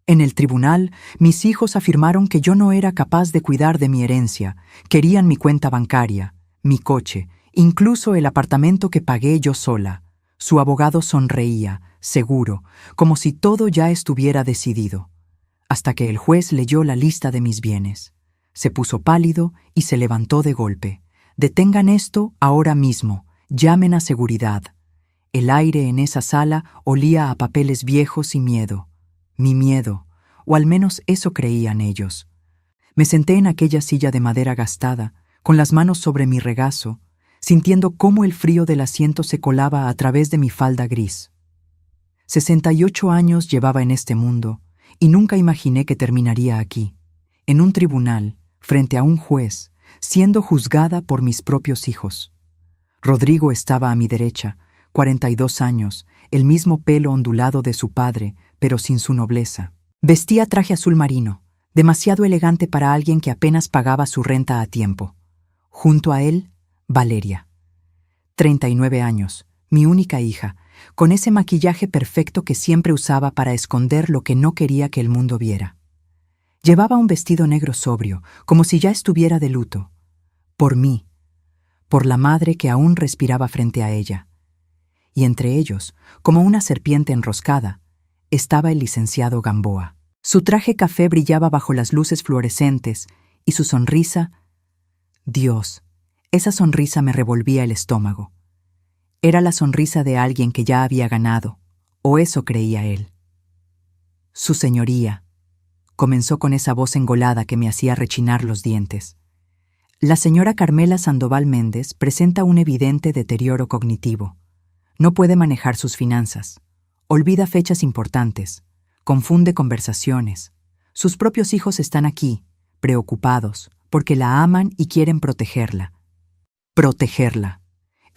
En el tribunal, mis hijos afirmaron que yo no era capaz de cuidar de mi herencia, querían mi cuenta bancaria, mi coche, incluso el apartamento que pagué yo sola. Su abogado sonreía, seguro, como si todo ya estuviera decidido, hasta que el juez leyó la lista de mis bienes. Se puso pálido y se levantó de golpe. «Detengan esto ahora mismo, llamen a seguridad». El aire en esa sala olía a papeles viejos y miedo. Mi miedo, o al menos eso creían ellos. Me senté en aquella silla de madera gastada, con las manos sobre mi regazo, sintiendo cómo el frío del asiento se colaba a través de mi falda gris. 68 años llevaba en este mundo, y nunca imaginé que terminaría aquí, en un tribunal, frente a un juez, siendo juzgada por mis propios hijos. Rodrigo estaba a mi derecha, 42 años, el mismo pelo ondulado de su padre, pero sin su nobleza. Vestía traje azul marino, demasiado elegante para alguien que apenas pagaba su renta a tiempo. Junto a él, Valeria. 39 años, mi única hija, con ese maquillaje perfecto que siempre usaba para esconder lo que no quería que el mundo viera. Llevaba un vestido negro sobrio, como si ya estuviera de luto. Por mí, por la madre que aún respiraba frente a ella. Y entre ellos, como una serpiente enroscada, estaba el licenciado Gamboa. Su traje café brillaba bajo las luces fluorescentes y su sonrisa... Dios, esa sonrisa me revolvía el estómago. Era la sonrisa de alguien que ya había ganado, o eso creía él. «Su señoría», comenzó con esa voz engolada que me hacía rechinar los dientes. «La señora Carmela Sandoval Méndez presenta un evidente deterioro cognitivo. No puede manejar sus finanzas. Olvida fechas importantes. Confunde conversaciones. Sus propios hijos están aquí, preocupados, porque la aman y quieren protegerla». Protegerla.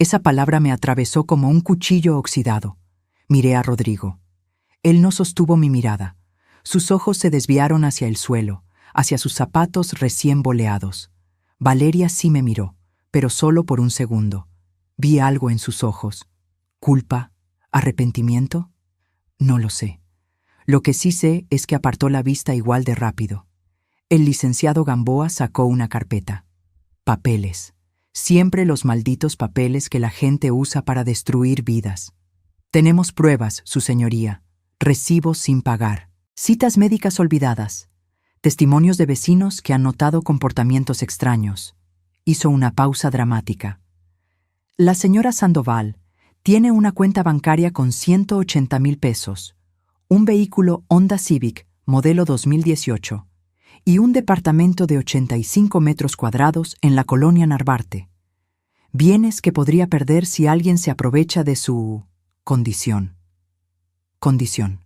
Esa palabra me atravesó como un cuchillo oxidado. Miré a Rodrigo. Él no sostuvo mi mirada. Sus ojos se desviaron hacia el suelo, hacia sus zapatos recién boleados. Valeria sí me miró, pero solo por un segundo. Vi algo en sus ojos. ¿Culpa? ¿Arrepentimiento? No lo sé. Lo que sí sé es que apartó la vista igual de rápido. El licenciado Gamboa sacó una carpeta. Papeles. Siempre los malditos papeles que la gente usa para destruir vidas. «Tenemos pruebas, su señoría. Recibos sin pagar. Citas médicas olvidadas. Testimonios de vecinos que han notado comportamientos extraños». Hizo una pausa dramática. «La señora Sandoval tiene una cuenta bancaria con 180,000 pesos, un vehículo Honda Civic modelo 2018 y un departamento de 85 metros cuadrados en la colonia Narvarte. Bienes que podría perder si alguien se aprovecha de su condición. Condición.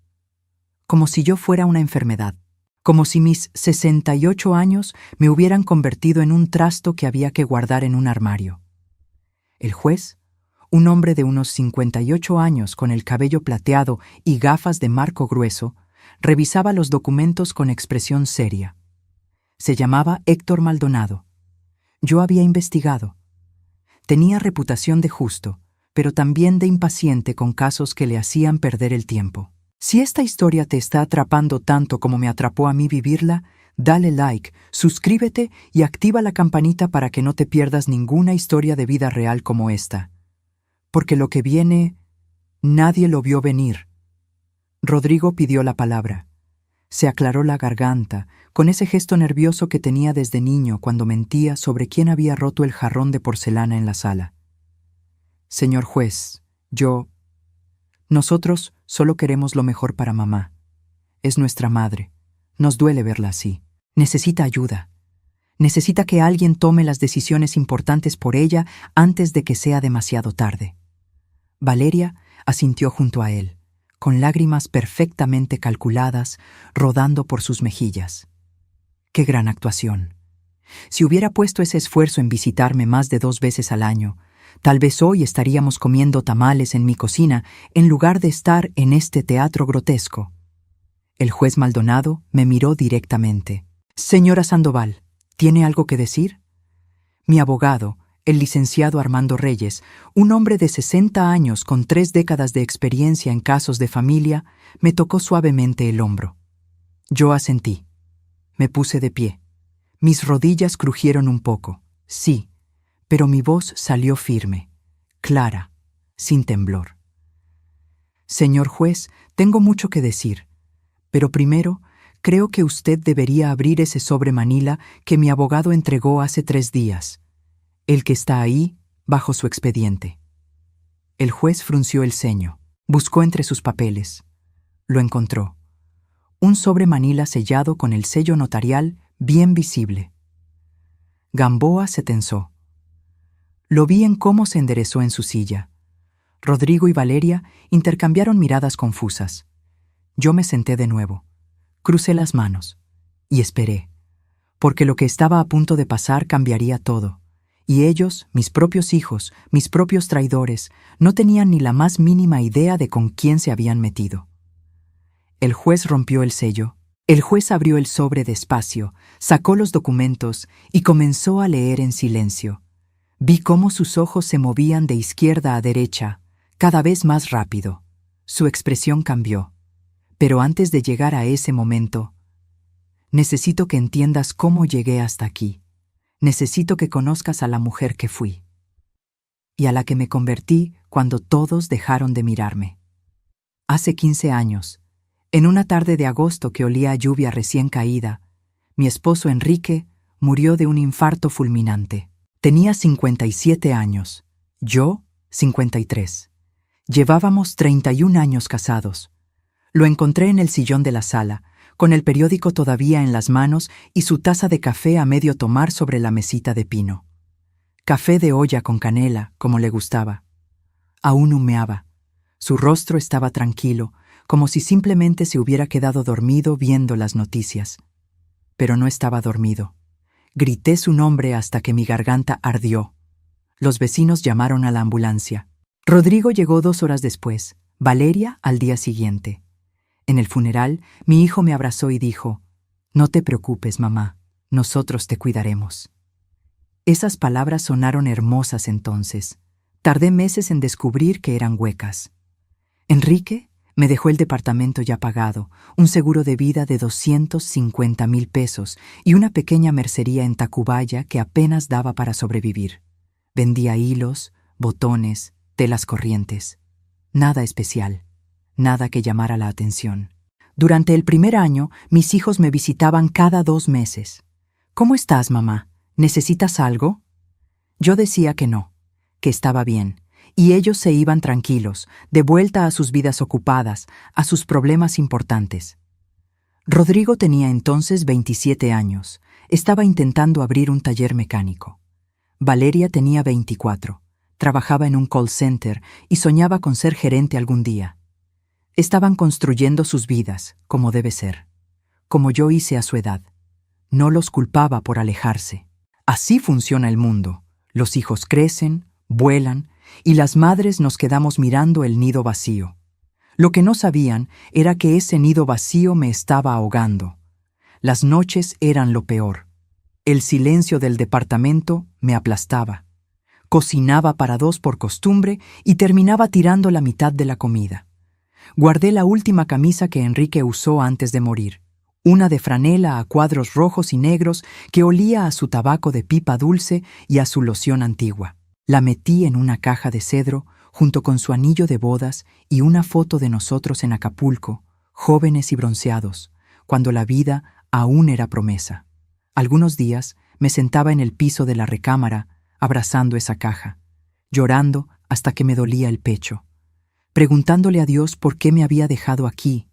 Como si yo fuera una enfermedad. Como si mis 68 años me hubieran convertido en un trasto que había que guardar en un armario». El juez, un hombre de unos 58 años con el cabello plateado y gafas de marco grueso, revisaba los documentos con expresión seria. Se llamaba Héctor Maldonado. Yo había investigado. Tenía reputación de justo, pero también de impaciente con casos que le hacían perder el tiempo. Si esta historia te está atrapando tanto como me atrapó a mí vivirla, dale like, suscríbete y activa la campanita para que no te pierdas ninguna historia de vida real como esta. Porque lo que viene, nadie lo vio venir. Rodrigo pidió la palabra. Se aclaró la garganta, con ese gesto nervioso que tenía desde niño cuando mentía sobre quién había roto el jarrón de porcelana en la sala. «Señor juez, nosotros solo queremos lo mejor para mamá. Es nuestra madre. Nos duele verla así. Necesita ayuda. Necesita que alguien tome las decisiones importantes por ella antes de que sea demasiado tarde». Valeria asintió junto a él, con lágrimas perfectamente calculadas rodando por sus mejillas. ¡Qué gran actuación! Si hubiera puesto ese esfuerzo en visitarme más de 2 veces al año, tal vez hoy estaríamos comiendo tamales en mi cocina en lugar de estar en este teatro grotesco. El juez Maldonado me miró directamente. «Señora Sandoval, ¿tiene algo que decir?» Mi abogado, el licenciado Armando Reyes, un hombre de 60 años con 3 décadas de experiencia en casos de familia, me tocó suavemente el hombro. Yo asentí. Me puse de pie. Mis rodillas crujieron un poco, sí, pero mi voz salió firme, clara, sin temblor. Señor juez, tengo mucho que decir, pero primero, creo que usted debería abrir ese sobre manila que mi abogado entregó hace 3 días, el que está ahí, bajo su expediente. El juez frunció el ceño, buscó entre sus papeles. Lo encontró. Un sobre manila sellado con el sello notarial bien visible. Gamboa se tensó. Lo vi en cómo se enderezó en su silla. Rodrigo y Valeria intercambiaron miradas confusas. Yo me senté de nuevo. Crucé las manos y esperé, porque lo que estaba a punto de pasar cambiaría todo. Y ellos, mis propios hijos, mis propios traidores, no tenían ni la más mínima idea de con quién se habían metido. El juez rompió el sello. El juez abrió el sobre despacio, sacó los documentos y comenzó a leer en silencio. Vi cómo sus ojos se movían de izquierda a derecha, cada vez más rápido. Su expresión cambió. Pero antes de llegar a ese momento, necesito que entiendas cómo llegué hasta aquí. Necesito que conozcas a la mujer que fui y a la que me convertí cuando todos dejaron de mirarme. Hace 15 años, en una tarde de agosto que olía a lluvia recién caída, mi esposo Enrique murió de un infarto fulminante. Tenía 57 años, yo 53. Llevábamos 31 años casados. Lo encontré en el sillón de la sala, con el periódico todavía en las manos y su taza de café a medio tomar sobre la mesita de pino. Café de olla con canela, como le gustaba. Aún humeaba. Su rostro estaba tranquilo, como si simplemente se hubiera quedado dormido viendo las noticias. Pero no estaba dormido. Grité su nombre hasta que mi garganta ardió. Los vecinos llamaron a la ambulancia. Rodrigo llegó 2 horas después, Valeria al día siguiente. En el funeral, mi hijo me abrazó y dijo: «No te preocupes, mamá, nosotros te cuidaremos». Esas palabras sonaron hermosas entonces. Tardé meses en descubrir que eran huecas. Enrique me dejó el departamento ya pagado, un seguro de vida de 250,000 pesos y una pequeña mercería en Tacubaya que apenas daba para sobrevivir. Vendía hilos, botones, telas corrientes. Nada especial, nada que llamara la atención. Durante el primer año, mis hijos me visitaban cada 2 meses. «¿Cómo estás, mamá? ¿Necesitas algo?» Yo decía que no, que estaba bien, y ellos se iban tranquilos, de vuelta a sus vidas ocupadas, a sus problemas importantes. Rodrigo tenía entonces 27 años. Estaba intentando abrir un taller mecánico. Valeria tenía 24. Trabajaba en un call center y soñaba con ser gerente algún día. Estaban construyendo sus vidas, como debe ser, como yo hice a su edad. No los culpaba por alejarse. Así funciona el mundo. Los hijos crecen, vuelan, y las madres nos quedamos mirando el nido vacío. Lo que no sabían era que ese nido vacío me estaba ahogando. Las noches eran lo peor. El silencio del departamento me aplastaba. Cocinaba para 2 por costumbre y terminaba tirando la mitad de la comida. Guardé la última camisa que Enrique usó antes de morir, una de franela a cuadros rojos y negros que olía a su tabaco de pipa dulce y a su loción antigua. La metí en una caja de cedro junto con su anillo de bodas y una foto de nosotros en Acapulco, jóvenes y bronceados, cuando la vida aún era promesa. Algunos días me sentaba en el piso de la recámara, abrazando esa caja, llorando hasta que me dolía el pecho, preguntándole a Dios por qué me había dejado aquí,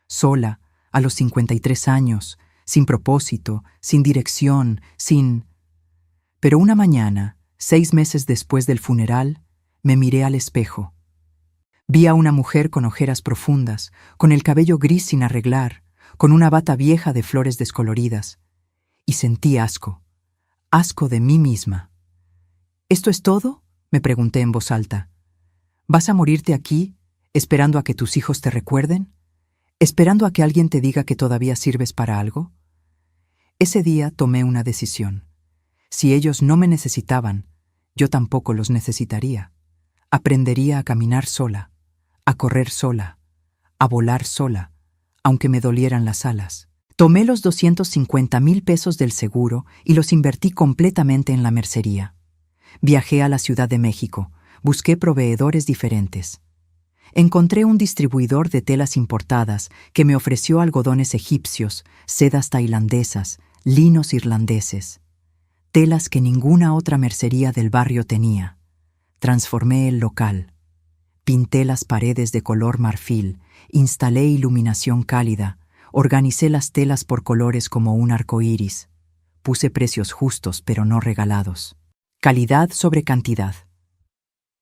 sola, a los 53 años, sin propósito, sin dirección, sin... Pero una mañana, 6 meses después del funeral, me miré al espejo. Vi a una mujer con ojeras profundas, con el cabello gris sin arreglar, con una bata vieja de flores descoloridas, y sentí asco de mí misma. «¿Esto es todo?», me pregunté en voz alta. «¿Vas a morirte aquí, esperando a que tus hijos te recuerden? ¿Esperando a que alguien te diga que todavía sirves para algo?». Ese día tomé una decisión. Si ellos no me necesitaban, yo tampoco los necesitaría. Aprendería a caminar sola, a correr sola, a volar sola, aunque me dolieran las alas. Tomé los 250,000 pesos del seguro y los invertí completamente en la mercería. Viajé a la Ciudad de México, busqué proveedores diferentes. Encontré un distribuidor de telas importadas que me ofreció algodones egipcios, sedas tailandesas, linos irlandeses, telas que ninguna otra mercería del barrio tenía. Transformé el local. Pinté las paredes de color marfil, instalé iluminación cálida, organicé las telas por colores como un arco iris. Puse precios justos, pero no regalados. Calidad sobre cantidad.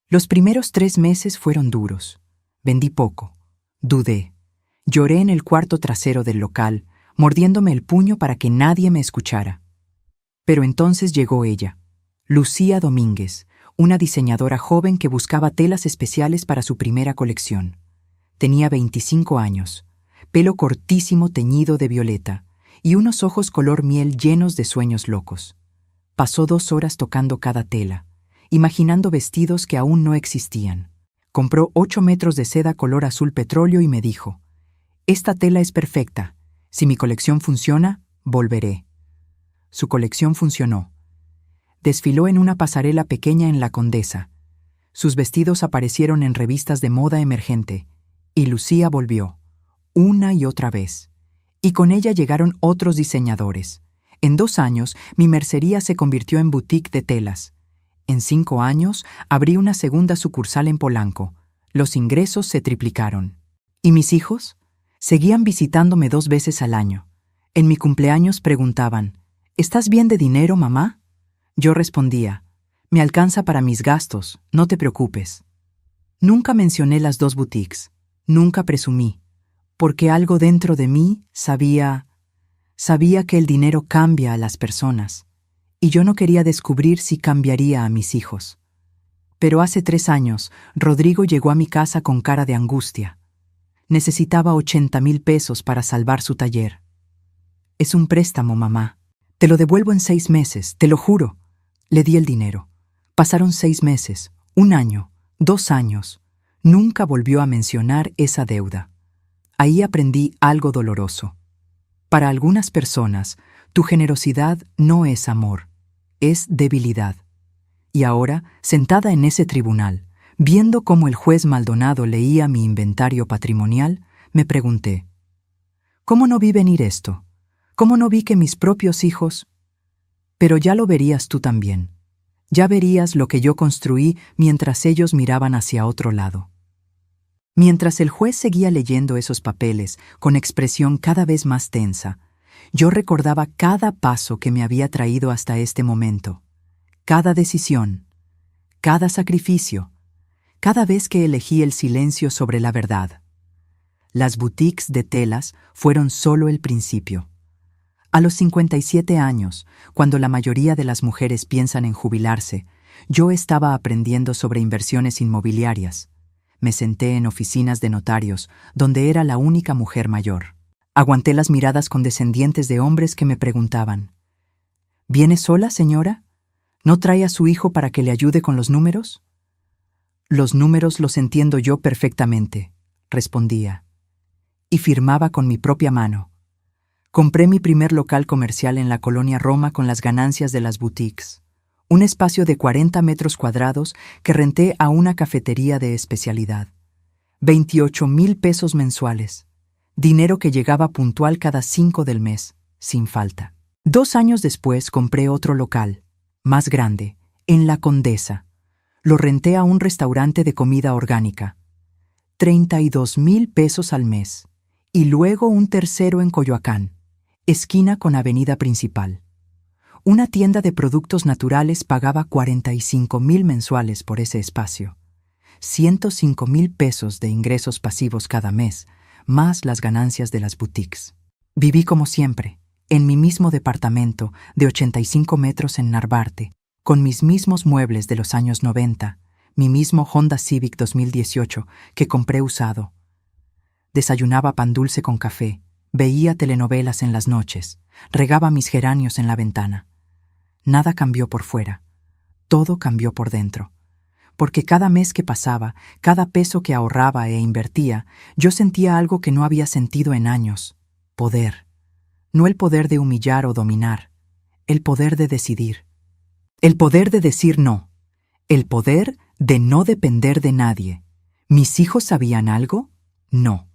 Los primeros 3 meses fueron duros. Vendí poco. Dudé. Lloré en el cuarto trasero del local, mordiéndome el puño para que nadie me escuchara. Pero entonces llegó ella, Lucía Domínguez, una diseñadora joven que buscaba telas especiales para su primera colección. Tenía 25 años, pelo cortísimo teñido de violeta y unos ojos color miel llenos de sueños locos. Pasó 2 horas tocando cada tela, imaginando vestidos que aún no existían. Compró 8 metros de seda color azul petróleo y me dijo: «Esta tela es perfecta. Si mi colección funciona, volveré». Su colección funcionó. Desfiló en una pasarela pequeña en La Condesa. Sus vestidos aparecieron en revistas de moda emergente. Y Lucía volvió, una y otra vez. Y con ella llegaron otros diseñadores. En 2 años, mi mercería se convirtió en boutique de telas. En 5 años, abrí una segunda sucursal en Polanco. Los ingresos se triplicaron. ¿Y mis hijos? Seguían visitándome 2 veces al año. En mi cumpleaños preguntaban: «¿Estás bien de dinero, mamá?». Yo respondía: «Me alcanza para mis gastos, no te preocupes». Nunca mencioné las 2 boutiques, nunca presumí, porque algo dentro de mí sabía que el dinero cambia a las personas, y yo no quería descubrir si cambiaría a mis hijos. Pero hace 3 años, Rodrigo llegó a mi casa con cara de angustia. Necesitaba 80,000 pesos para salvar su taller. «Es un préstamo, mamá. Te lo devuelvo en 6 meses, te lo juro». Le di el dinero. Pasaron 6 meses, 1 año, 2 años. Nunca volvió a mencionar esa deuda. Ahí aprendí algo doloroso. Para algunas personas, tu generosidad no es amor, es debilidad. Y ahora, sentada en ese tribunal, viendo cómo el juez Maldonado leía mi inventario patrimonial, me pregunté: ¿cómo no vi venir esto? ¿Cómo no vi que mis propios hijos? Pero ya lo verías tú también. Ya verías lo que yo construí mientras ellos miraban hacia otro lado. Mientras el juez seguía leyendo esos papeles con expresión cada vez más tensa, yo recordaba cada paso que me había traído hasta este momento, cada decisión, cada sacrificio, cada vez que elegí el silencio sobre la verdad. Las boutiques de telas fueron solo el principio. A los 57 años, cuando la mayoría de las mujeres piensan en jubilarse, yo estaba aprendiendo sobre inversiones inmobiliarias. Me senté en oficinas de notarios, donde era la única mujer mayor. Aguanté las miradas condescendientes de hombres que me preguntaban: «¿Viene sola, señora? ¿No trae a su hijo para que le ayude con los números?». «Los números los entiendo yo perfectamente», respondía. Y firmaba con mi propia mano. Compré mi primer local comercial en la colonia Roma con las ganancias de las boutiques. Un espacio de 40 metros cuadrados que renté a una cafetería de especialidad. 28,000 pesos mensuales. Dinero que llegaba puntual cada 5 del mes, sin falta. 2 años después compré otro local, más grande, en La Condesa. Lo renté a un restaurante de comida orgánica. 32,000 pesos al mes. Y luego un tercero en Coyoacán, esquina con avenida principal. Una tienda de productos naturales pagaba 45,000 mensuales por ese espacio. 105,000 pesos de ingresos pasivos cada mes, más las ganancias de las boutiques. Viví como siempre, en mi mismo departamento de 85 metros en Narvarte, con mis mismos muebles de los años 90, mi mismo Honda Civic 2018 que compré usado. Desayunaba pan dulce con café, veía telenovelas en las noches, regaba mis geranios en la ventana. Nada cambió por fuera, todo cambió por dentro. Porque cada mes que pasaba, cada peso que ahorraba e invertía, yo sentía algo que no había sentido en años: poder. no el poder de humillar o dominar, el poder de decidir. El poder de decir no, el poder de no depender de nadie. ¿Mis hijos sabían algo? No.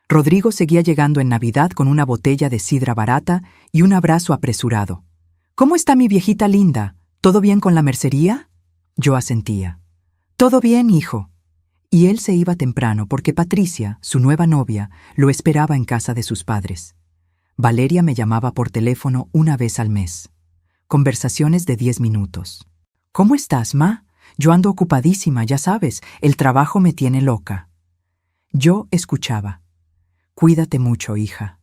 Rodrigo seguía llegando en Navidad con una botella de sidra barata y un abrazo apresurado. «¿Cómo está mi viejita linda? ¿Todo bien con la mercería?» Yo asentía. «Todo bien, hijo». Y él se iba temprano porque Patricia, su nueva novia, lo esperaba en casa de sus padres. Valeria me llamaba por teléfono una vez al mes. Conversaciones de 10 minutos. «¿Cómo estás, ma? Yo ando ocupadísima, ya sabes, el trabajo me tiene loca». Yo escuchaba. «Cuídate mucho, hija».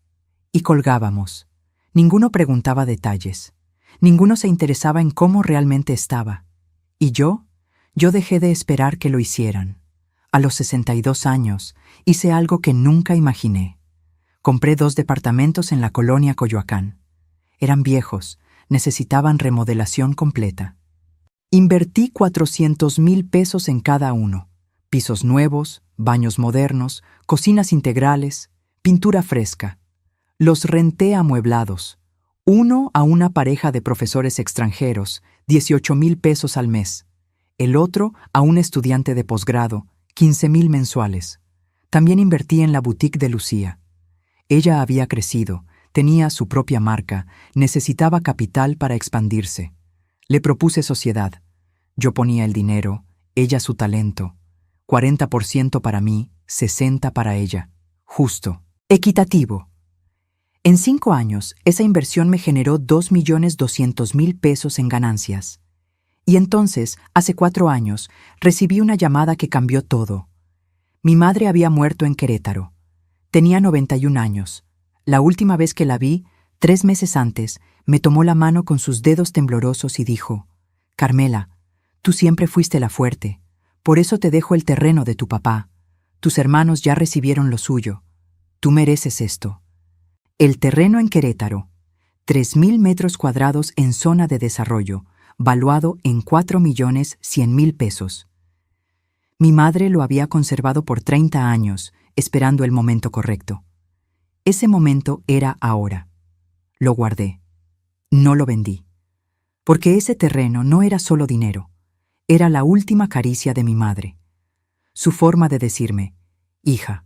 Y colgábamos. Ninguno preguntaba detalles. Ninguno se interesaba en cómo realmente estaba. Y yo dejé de esperar que lo hicieran. A los 62 años, hice algo que nunca imaginé. Compré 2 departamentos en la colonia Coyoacán. Eran viejos, necesitaban remodelación completa. Invertí 400,000 pesos en cada uno. Pisos nuevos, baños modernos, cocinas integrales, pintura fresca. Los renté amueblados. Uno a una pareja de profesores extranjeros, 18,000 pesos al mes. El otro a un estudiante de posgrado, 15,000 mensuales. También invertí en la boutique de Lucía. Ella había crecido, tenía su propia marca, necesitaba capital para expandirse. Le propuse sociedad. Yo ponía el dinero, ella su talento. 40% para mí, 60% para ella. Justo. Equitativo. En 5 años, esa inversión me generó 2,200,000 pesos en ganancias. Y entonces, hace 4 años, recibí una llamada que cambió todo. Mi madre había muerto en Querétaro. Tenía 91 años. La última vez que la vi, 3 meses antes, me tomó la mano con sus dedos temblorosos y dijo: «Carmela, tú siempre fuiste la fuerte. Por eso te dejo el terreno de tu papá. Tus hermanos ya recibieron lo suyo. Tú mereces esto». El terreno en Querétaro, 3,000 metros cuadrados en zona de desarrollo, valuado en 4,100,000 pesos. Mi madre lo había conservado por 30 años, esperando el momento correcto. Ese momento era ahora. Lo guardé. No lo vendí. Porque ese terreno no era solo dinero. Era la última caricia de mi madre. Su forma de decirme: «Hija,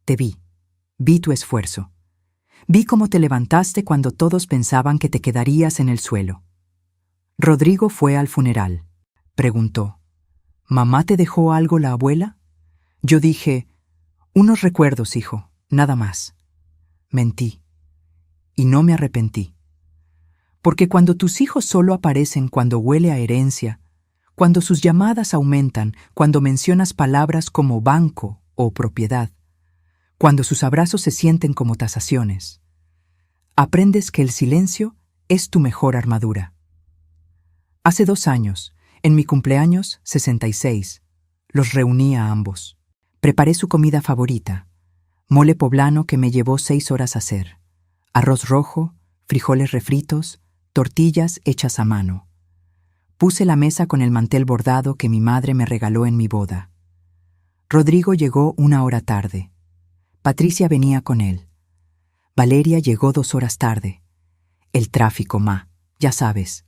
te vi tu esfuerzo. Vi cómo te levantaste cuando todos pensaban que te quedarías en el suelo». Rodrigo fue al funeral. Preguntó: «¿Mamá te dejó algo la abuela?» Yo dije: «Unos recuerdos, hijo, nada más». Mentí. Y no me arrepentí. Porque cuando tus hijos solo aparecen cuando huele a herencia, cuando sus llamadas aumentan, cuando mencionas palabras como banco o propiedad, cuando sus abrazos se sienten como tasaciones, aprendes que el silencio es tu mejor armadura. Hace 2 años, en mi cumpleaños 66, los reuní a ambos. Preparé su comida favorita, mole poblano que me llevó 6 horas hacer, arroz rojo, frijoles refritos, tortillas hechas a mano. Puse la mesa con el mantel bordado que mi madre me regaló en mi boda. Rodrigo llegó 1 hora tarde. Patricia venía con él. Valeria llegó 2 horas tarde. El tráfico, ma, ya sabes.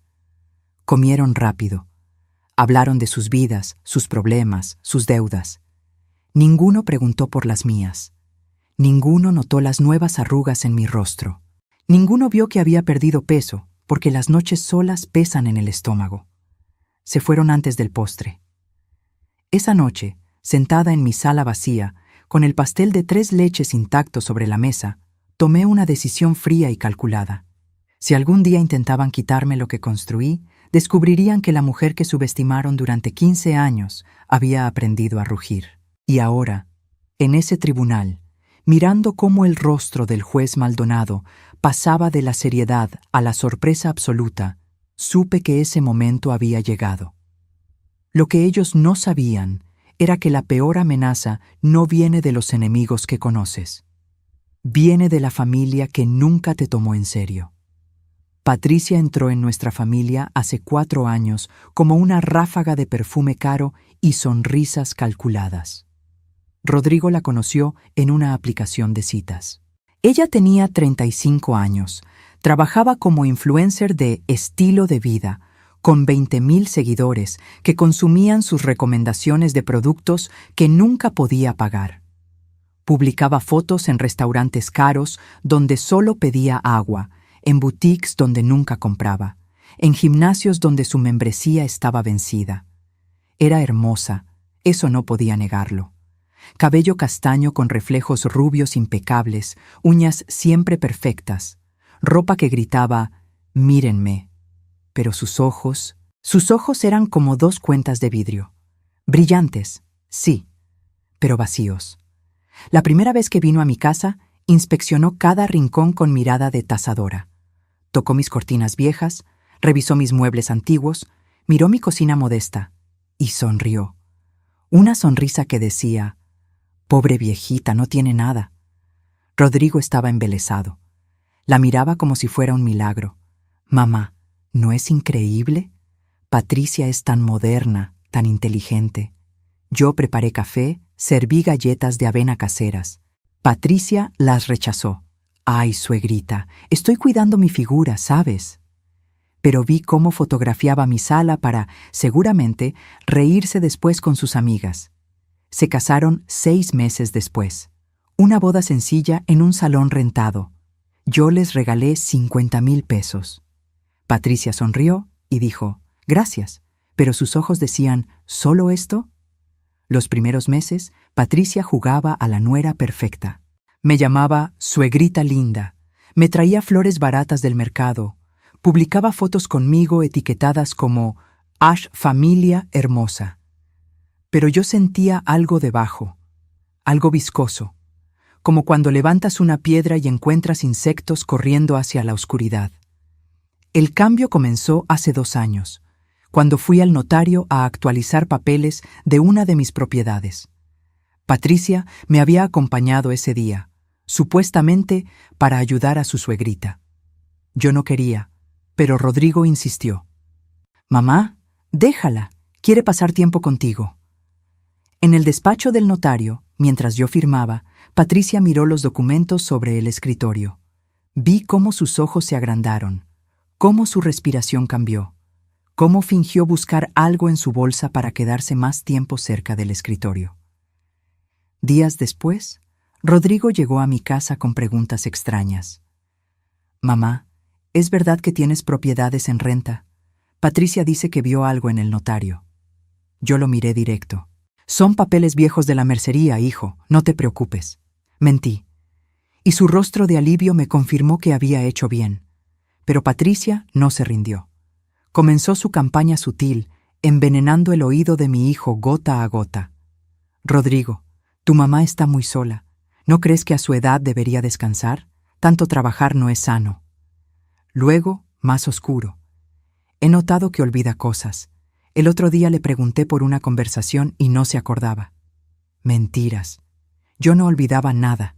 Comieron rápido. Hablaron de sus vidas, sus problemas, sus deudas. Ninguno preguntó por las mías. Ninguno notó las nuevas arrugas en mi rostro. Ninguno vio que había perdido peso, porque las noches solas pesan en el estómago. Se fueron antes del postre. Esa noche, sentada en mi sala vacía, con el pastel de 3 leches intacto sobre la mesa, tomé una decisión fría y calculada. Si algún día intentaban quitarme lo que construí, descubrirían que la mujer que subestimaron durante 15 años había aprendido a rugir. Y ahora, en ese tribunal, mirando cómo el rostro del juez Maldonado pasaba de la seriedad a la sorpresa absoluta, supe que ese momento había llegado. Lo que ellos no sabían era que la peor amenaza no viene de los enemigos que conoces. Viene de la familia que nunca te tomó en serio. Patricia entró en nuestra familia hace 4 años como una ráfaga de perfume caro y sonrisas calculadas. Rodrigo la conoció en una aplicación de citas. Ella tenía 35 años, trabajaba como influencer de estilo de vida, con 20,000 seguidores que consumían sus recomendaciones de productos que nunca podía pagar. Publicaba fotos en restaurantes caros donde solo pedía agua, en boutiques donde nunca compraba, en gimnasios donde su membresía estaba vencida. Era hermosa, eso no podía negarlo. Cabello castaño con reflejos rubios impecables, uñas siempre perfectas, ropa que gritaba, «Mírenme». Pero sus ojos eran como dos cuentas de vidrio. Brillantes, sí, pero vacíos. La primera vez que vino a mi casa, inspeccionó cada rincón con mirada de tasadora. Tocó mis cortinas viejas, revisó mis muebles antiguos, miró mi cocina modesta y sonrió. Una sonrisa que decía, «Pobre viejita, no tiene nada». Rodrigo estaba embelesado. La miraba como si fuera un milagro. «Mamá, ¿no es increíble? Patricia es tan moderna, tan inteligente. Yo preparé café, serví galletas de avena caseras. Patricia las rechazó. Ay, suegrita, estoy cuidando mi figura, ¿sabes?» Pero vi cómo fotografiaba mi sala para, seguramente, reírse después con sus amigas. Se casaron 6 meses después. Una boda sencilla en un salón rentado. Yo les regalé 50,000 pesos. Patricia sonrió y dijo, «Gracias», pero sus ojos decían, «¿Solo esto?». Los primeros meses, Patricia jugaba a la nuera perfecta. Me llamaba «suegrita linda», me traía flores baratas del mercado, publicaba fotos conmigo etiquetadas como «Ash familia hermosa». Pero yo sentía algo debajo, algo viscoso, como cuando levantas una piedra y encuentras insectos corriendo hacia la oscuridad. El cambio comenzó hace 2 años, cuando fui al notario a actualizar papeles de una de mis propiedades. Patricia me había acompañado ese día, supuestamente para ayudar a su suegrita. Yo no quería, pero Rodrigo insistió. «Mamá, déjala, quiere pasar tiempo contigo». En el despacho del notario, mientras yo firmaba, Patricia miró los documentos sobre el escritorio. Vi cómo sus ojos se agrandaron, cómo su respiración cambió, cómo fingió buscar algo en su bolsa para quedarse más tiempo cerca del escritorio. Días después, Rodrigo llegó a mi casa con preguntas extrañas. «Mamá, ¿es verdad que tienes propiedades en renta? Patricia dice que vio algo en el notario». Yo lo miré directo. «Son papeles viejos de la mercería, hijo, no te preocupes». Mentí. Y su rostro de alivio me confirmó que había hecho bien. Pero Patricia no se rindió. Comenzó su campaña sutil, envenenando el oído de mi hijo gota a gota. «Rodrigo, tu mamá está muy sola. ¿No crees que a su edad debería descansar? Tanto trabajar no es sano». Luego, más oscuro. «He notado que olvida cosas. El otro día le pregunté por una conversación y no se acordaba». Mentiras. Yo no olvidaba nada.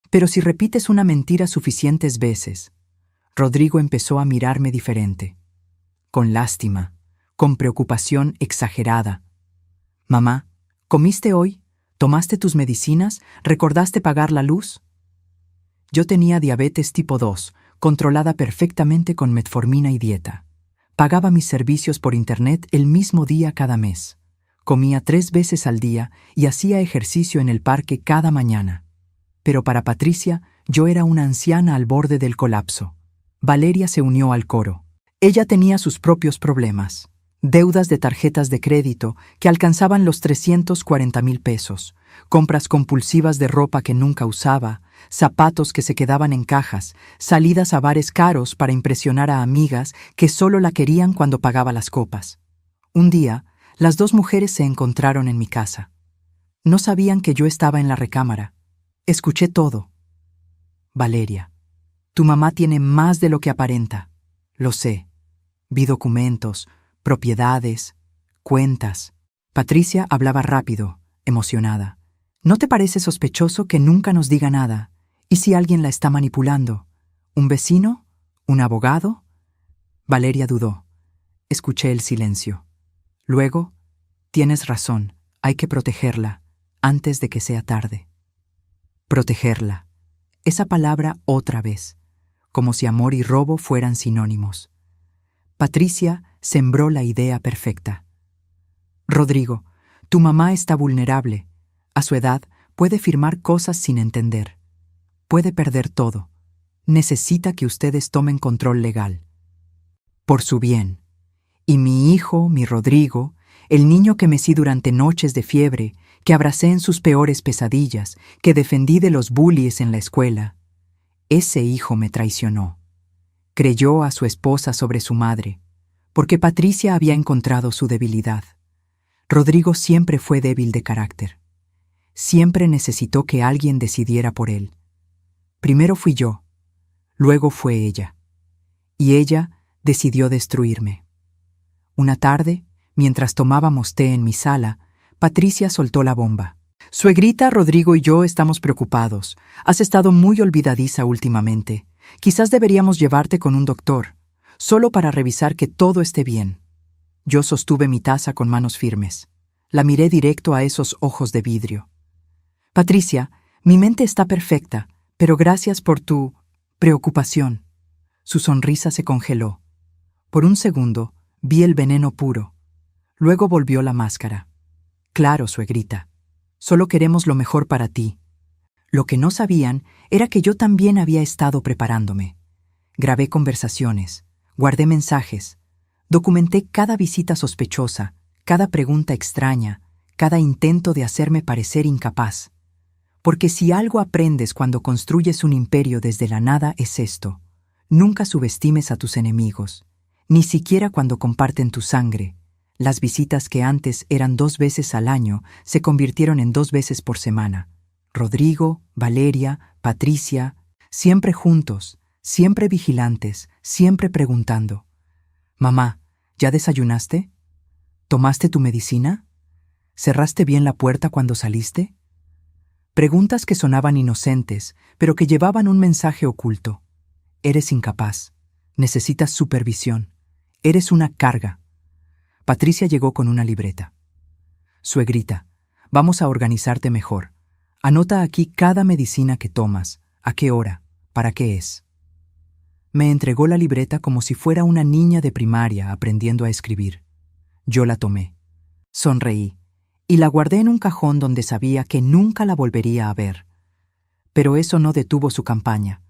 Pero si repites una mentira suficientes veces, Rodrigo empezó a mirarme diferente. Con lástima, con preocupación exagerada. «Mamá, ¿comiste hoy? ¿Tomaste tus medicinas? ¿Recordaste pagar la luz?». Yo tenía diabetes tipo 2, controlada perfectamente con metformina y dieta. Pagaba mis servicios por internet el mismo día cada mes. Comía 3 veces al día y hacía ejercicio en el parque cada mañana. Pero para Patricia, yo era una anciana al borde del colapso. Valeria se unió al coro. Ella tenía sus propios problemas. Deudas de tarjetas de crédito que alcanzaban los 340,000 pesos, compras compulsivas de ropa que nunca usaba, zapatos que se quedaban en cajas, salidas a bares caros para impresionar a amigas que solo la querían cuando pagaba las copas. Un día, las 2 mujeres se encontraron en mi casa. No sabían que yo estaba en la recámara. Escuché todo. «Valeria, tu mamá tiene más de lo que aparenta». «Lo sé. Vi documentos, propiedades, cuentas». Patricia hablaba rápido, emocionada. «¿No te parece sospechoso que nunca nos diga nada? ¿Y si alguien la está manipulando? ¿Un vecino? ¿Un abogado?». Valeria dudó. Escuché el silencio. Luego, «Tienes razón, hay que protegerla, antes de que sea tarde». Protegerla. Esa palabra otra vez, como si amor y robo fueran sinónimos. Patricia sembró la idea perfecta. Rodrigo, tu mamá está vulnerable. A su edad puede firmar cosas sin entender. Puede perder todo. Necesita que ustedes tomen control legal. Por su bien. Y mi hijo, mi Rodrigo, el niño que mecí durante noches de fiebre, que abracé en sus peores pesadillas, que defendí de los bullies en la escuela, ese hijo me traicionó. Creyó a su esposa sobre su madre, porque Patricia había encontrado su debilidad. Rodrigo siempre fue débil de carácter. Siempre necesitó que alguien decidiera por él. Primero fui yo, luego fue ella. Y ella decidió destruirme. Una tarde, mientras tomábamos té en mi sala, Patricia soltó la bomba. Suegrita, Rodrigo y yo estamos preocupados. Has estado muy olvidadiza últimamente. Quizás deberíamos llevarte con un doctor, solo para revisar que todo esté bien. Yo sostuve mi taza con manos firmes. La miré directo a esos ojos de vidrio. Patricia, mi mente está perfecta, pero gracias por tu preocupación. Su sonrisa se congeló. Por un segundo, vi el veneno puro. Luego volvió la máscara. Claro, suegrita. Solo queremos lo mejor para ti. Lo que no sabían era que yo también había estado preparándome. Grabé conversaciones, guardé mensajes, documenté cada visita sospechosa, cada pregunta extraña, cada intento de hacerme parecer incapaz. Porque si algo aprendes cuando construyes un imperio desde la nada es esto: nunca subestimes a tus enemigos, ni siquiera cuando comparten tu sangre. Las visitas que antes eran 2 veces al año se convirtieron en 2 veces por semana. Rodrigo, Valeria, Patricia, siempre juntos, siempre vigilantes, siempre preguntando: «Mamá, ¿ya desayunaste? ¿Tomaste tu medicina? ¿Cerraste bien la puerta cuando saliste?». Preguntas que sonaban inocentes, pero que llevaban un mensaje oculto. Eres incapaz. Necesitas supervisión. Eres una carga. Patricia llegó con una libreta. Suegrita, vamos a organizarte mejor. Anota aquí cada medicina que tomas, a qué hora, para qué es. Me entregó la libreta como si fuera una niña de primaria aprendiendo a escribir. Yo la tomé. Sonreí y la guardé en un cajón donde sabía que nunca la volvería a ver. Pero eso no detuvo su campaña.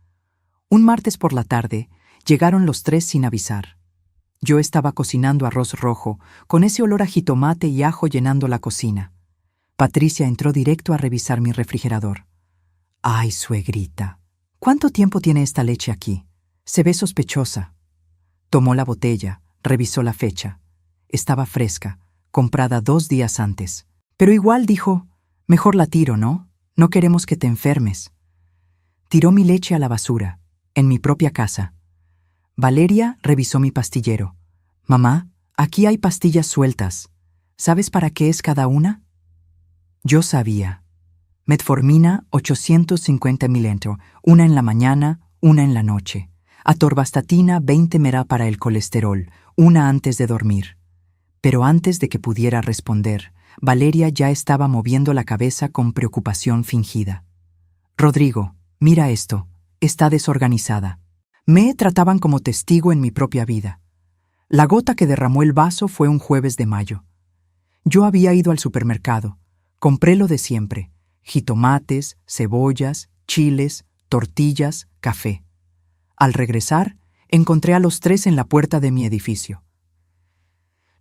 Un martes por la tarde, llegaron los 3 sin avisar. Yo estaba cocinando arroz rojo, con ese olor a jitomate y ajo llenando la cocina. Patricia entró directo a revisar mi refrigerador. «Ay, suegrita, ¿cuánto tiempo tiene esta leche aquí? Se ve sospechosa». Tomó la botella, revisó la fecha. Estaba fresca, comprada 2 días antes. Pero igual dijo: «Mejor la tiro, ¿no? No queremos que te enfermes». Tiró mi leche a la basura, en mi propia casa. Valeria revisó mi pastillero. «Mamá, aquí hay pastillas sueltas. ¿Sabes para qué es cada una?». Yo sabía. Metformina 850 mililitros, una en la mañana, una en la noche. Atorvastatina 20 mg para el colesterol, una antes de dormir. Pero antes de que pudiera responder, Valeria ya estaba moviendo la cabeza con preocupación fingida. «Rodrigo, mira esto. Está desorganizada». Me trataban como testigo en mi propia vida. La gota que derramó el vaso fue un jueves de mayo. Yo había ido al supermercado. Compré lo de siempre: jitomates, cebollas, chiles, tortillas, café. Al regresar, encontré a los 3 en la puerta de mi edificio.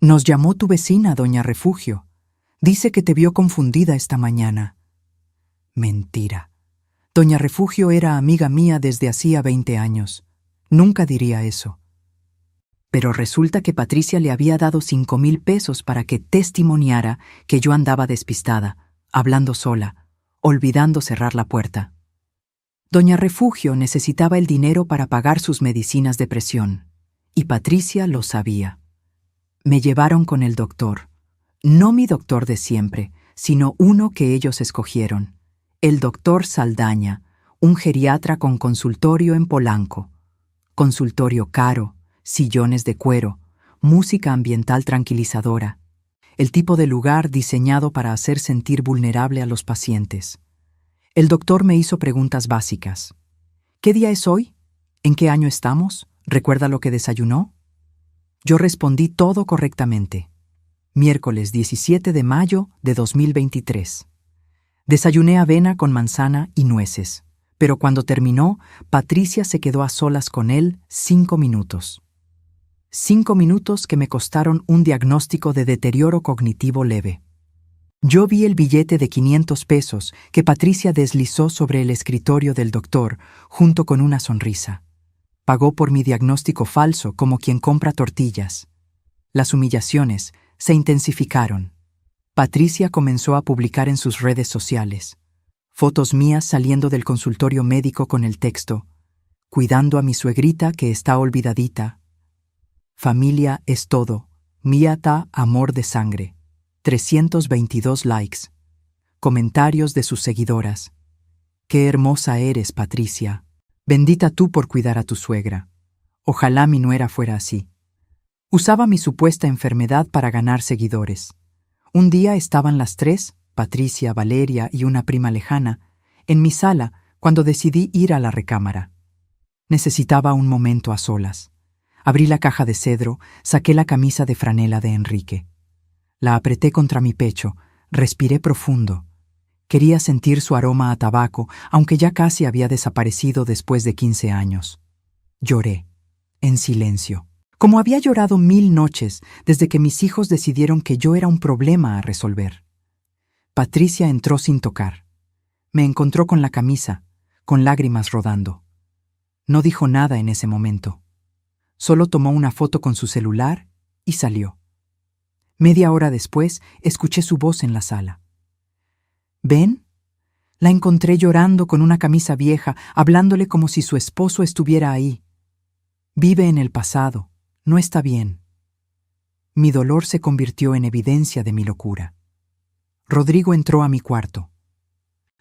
«Nos llamó tu vecina, doña Refugio. Dice que te vio confundida esta mañana». Mentira. Doña Refugio era amiga mía desde hacía 20 años. Nunca diría eso. Pero resulta que Patricia le había dado 5,000 pesos para que testimoniara que yo andaba despistada, hablando sola, olvidando cerrar la puerta. Doña Refugio necesitaba el dinero para pagar sus medicinas de presión, y Patricia lo sabía. Me llevaron con el doctor. No mi doctor de siempre, sino uno que ellos escogieron. El doctor Saldaña, un geriatra con consultorio en Polanco. Consultorio caro, sillones de cuero, música ambiental tranquilizadora. El tipo de lugar diseñado para hacer sentir vulnerable a los pacientes. El doctor me hizo preguntas básicas. ¿Qué día es hoy? ¿En qué año estamos? ¿Recuerda lo que desayunó? Yo respondí todo correctamente. Miércoles 17 de mayo de 2023. Desayuné avena con manzana y nueces, pero cuando terminó, Patricia se quedó a solas con él 5 minutos. 5 minutos que me costaron un diagnóstico de deterioro cognitivo leve. Yo vi el billete de 500 pesos que Patricia deslizó sobre el escritorio del doctor junto con una sonrisa. Pagó por mi diagnóstico falso como quien compra tortillas. Las humillaciones se intensificaron. Patricia comenzó a publicar en sus redes sociales fotos mías saliendo del consultorio médico con el texto: cuidando a mi suegrita que está olvidadita. Familia es todo. Miata amor de sangre. 322 likes. Comentarios de sus seguidoras. Qué hermosa eres, Patricia. Bendita tú por cuidar a tu suegra. Ojalá mi nuera fuera así. Usaba mi supuesta enfermedad para ganar seguidores. Un día estaban las tres, Patricia, Valeria y una prima lejana, en mi sala cuando decidí ir a la recámara. Necesitaba un momento a solas. Abrí la caja de cedro, saqué la camisa de franela de Enrique. La apreté contra mi pecho, respiré profundo. Quería sentir su aroma a tabaco, aunque ya casi había desaparecido después de 15 años. Lloré, en silencio, como había llorado 1000 noches desde que mis hijos decidieron que yo era un problema a resolver. Patricia entró sin tocar. Me encontró con la camisa, con lágrimas rodando. No dijo nada en ese momento. Solo tomó una foto con su celular y salió. Media hora después, escuché su voz en la sala. ¿Ven? La encontré llorando con una camisa vieja, hablándole como si su esposo estuviera ahí. Vive en el pasado, no está bien. Mi dolor se convirtió en evidencia de mi locura. Rodrigo entró a mi cuarto.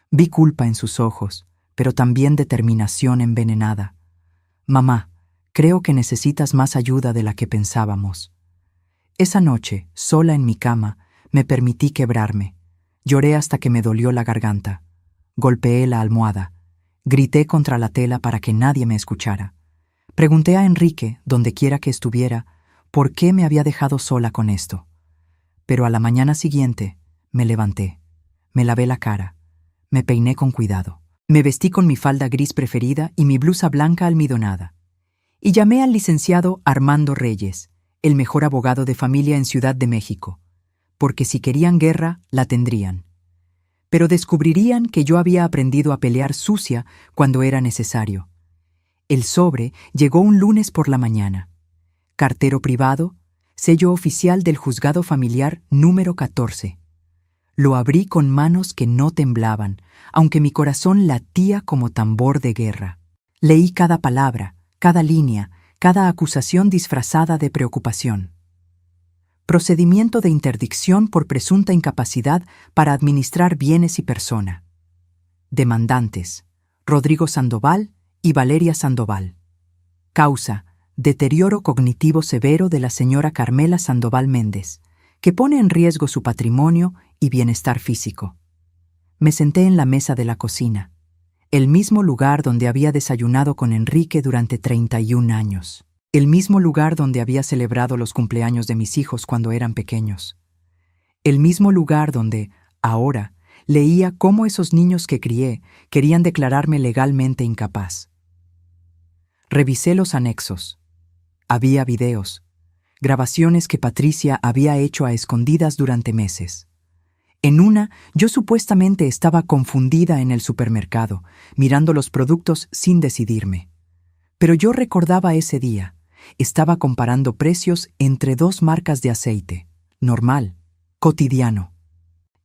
Vi culpa en sus ojos, pero también determinación envenenada. Mamá, creo que necesitas más ayuda de la que pensábamos. Esa noche, sola en mi cama, me permití quebrarme. Lloré hasta que me dolió la garganta. Golpeé la almohada. Grité contra la tela para que nadie me escuchara. Pregunté a Enrique, donde quiera que estuviera, por qué me había dejado sola con esto. Pero a la mañana siguiente, me levanté. Me lavé la cara. Me peiné con cuidado. Me vestí con mi falda gris preferida y mi blusa blanca almidonada. Y llamé al licenciado Armando Reyes, el mejor abogado de familia en Ciudad de México, porque si querían guerra, la tendrían. Pero descubrirían que yo había aprendido a pelear sucia cuando era necesario. El sobre llegó un lunes por la mañana. Cartero privado, sello oficial del juzgado familiar número 14. Lo abrí con manos que no temblaban, aunque mi corazón latía como tambor de guerra. Leí cada palabra, cada línea, cada acusación disfrazada de preocupación. Procedimiento de interdicción por presunta incapacidad para administrar bienes y persona. Demandantes: Rodrigo Sandoval y Valeria Sandoval. Causa: deterioro cognitivo severo de la señora Carmela Sandoval Méndez, que pone en riesgo su patrimonio y bienestar físico. Me senté en la mesa de la cocina, el mismo lugar donde había desayunado con Enrique durante 31 años. El mismo lugar donde había celebrado los cumpleaños de mis hijos cuando eran pequeños. El mismo lugar donde, ahora, leía cómo esos niños que crié querían declararme legalmente incapaz. Revisé los anexos. Había videos, grabaciones que Patricia había hecho a escondidas durante meses. En una, yo supuestamente estaba confundida en el supermercado, mirando los productos sin decidirme. Pero yo recordaba ese día. Estaba comparando precios entre 2 marcas de aceite, normal, cotidiano.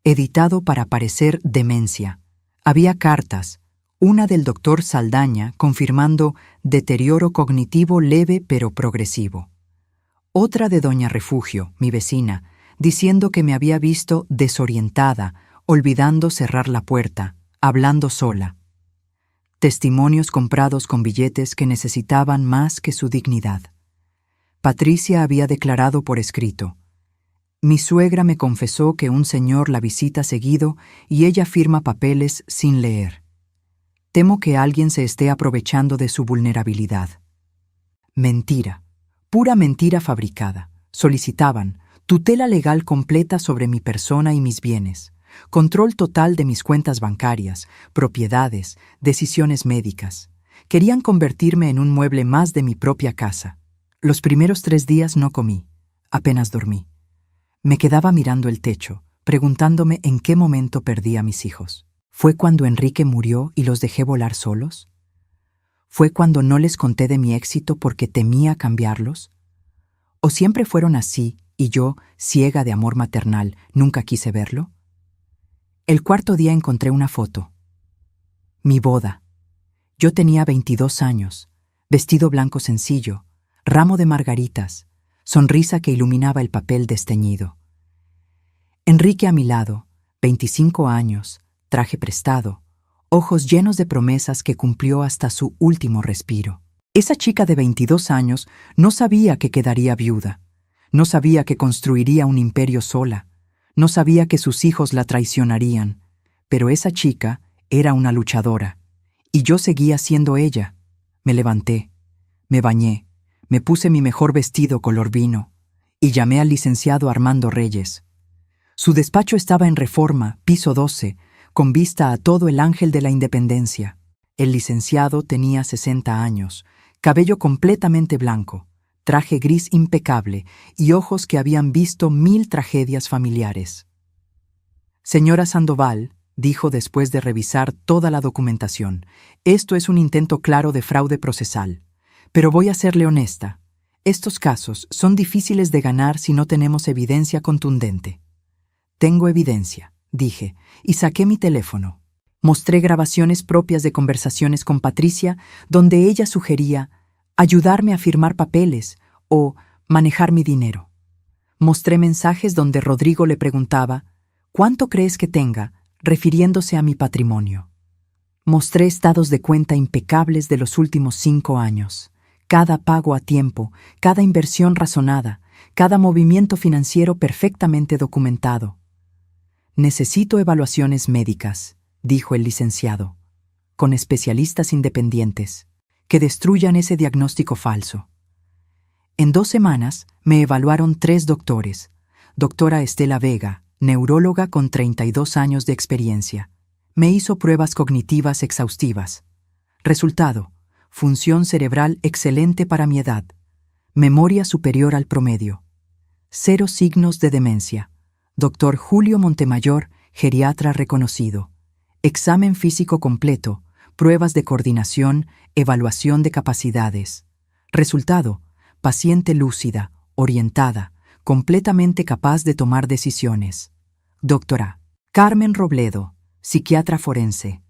Editado para parecer demencia. Había cartas, una del doctor Saldaña confirmando deterioro cognitivo leve pero progresivo. Otra de doña Refugio, mi vecina, diciendo que me había visto desorientada, olvidando cerrar la puerta, hablando sola. Testimonios comprados con billetes que necesitaban más que su dignidad. Patricia había declarado por escrito: mi suegra me confesó que un señor la visita seguido y ella firma papeles sin leer. Temo que alguien se esté aprovechando de su vulnerabilidad. Mentira. Pura mentira fabricada. Solicitaban tutela legal completa sobre mi persona y mis bienes, control total de mis cuentas bancarias, propiedades, decisiones médicas. Querían convertirme en un mueble más de mi propia casa. Los primeros 3 días no comí, apenas dormí. Me quedaba mirando el techo, preguntándome en qué momento perdí a mis hijos. ¿Fue cuando Enrique murió y los dejé volar solos? ¿Fue cuando no les conté de mi éxito porque temía cambiarlos? ¿O siempre fueron así y yo, ciega de amor maternal, nunca quise verlo? El cuarto día encontré una foto. Mi boda. Yo tenía 22 años, vestido blanco sencillo, ramo de margaritas, sonrisa que iluminaba el papel desteñido. Enrique a mi lado, 25 años, traje prestado, ojos llenos de promesas que cumplió hasta su último respiro. Esa chica de 22 años no sabía que quedaría viuda, no sabía que construiría un imperio sola, no sabía que sus hijos la traicionarían, pero esa chica era una luchadora, y yo seguía siendo ella. Me levanté, me bañé, me puse mi mejor vestido color vino, y llamé al licenciado Armando Reyes. Su despacho estaba en Reforma, piso 12, con vista a todo el Ángel de la Independencia. El licenciado tenía 60 años, cabello completamente blanco, traje gris impecable y ojos que habían visto 1000 tragedias familiares. Señora Sandoval, dijo después de revisar toda la documentación, esto es un intento claro de fraude procesal. Pero voy a serle honesta. Estos casos son difíciles de ganar si no tenemos evidencia contundente. Tengo evidencia, dije, y saqué mi teléfono. Mostré grabaciones propias de conversaciones con Patricia donde ella sugería ayudarme a firmar papeles o manejar mi dinero. Mostré mensajes donde Rodrigo le preguntaba ¿cuánto crees que tenga?, refiriéndose a mi patrimonio. Mostré estados de cuenta impecables de los últimos 5 años, cada pago a tiempo, cada inversión razonada, cada movimiento financiero perfectamente documentado. Necesito evaluaciones médicas, dijo el licenciado, con especialistas independientes, que destruyan ese diagnóstico falso. En 2 semanas me evaluaron 3 doctores, doctora Estela Vega, neuróloga con 32 años de experiencia. Me hizo pruebas cognitivas exhaustivas. Resultado: función cerebral excelente para mi edad. Memoria superior al promedio. 0 signos de demencia. Doctor Julio Montemayor, geriatra reconocido. Examen físico completo, pruebas de coordinación, evaluación de capacidades. Resultado: paciente lúcida, orientada, completamente capaz de tomar decisiones. Doctora Carmen Robledo, psiquiatra forense.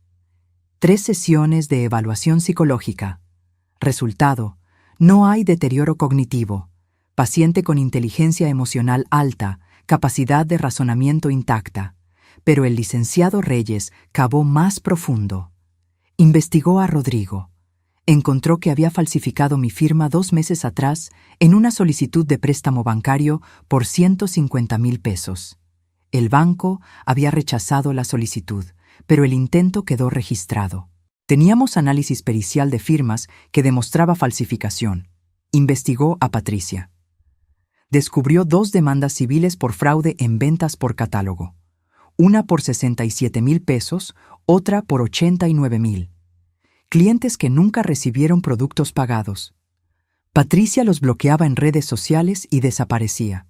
3 sesiones de evaluación psicológica. Resultado: no hay deterioro cognitivo. Paciente con inteligencia emocional alta, capacidad de razonamiento intacta. Pero el licenciado Reyes cavó más profundo. Investigó a Rodrigo. Encontró que había falsificado mi firma 2 meses atrás en una solicitud de préstamo bancario por 150,000 pesos. El banco había rechazado la solicitud, pero el intento quedó registrado. Teníamos análisis pericial de firmas que demostraba falsificación. Investigó a Patricia. Descubrió 2 demandas civiles por fraude en ventas por catálogo. Una por 67,000 pesos, otra por 89,000. Clientes que nunca recibieron productos pagados. Patricia los bloqueaba en redes sociales y desaparecía.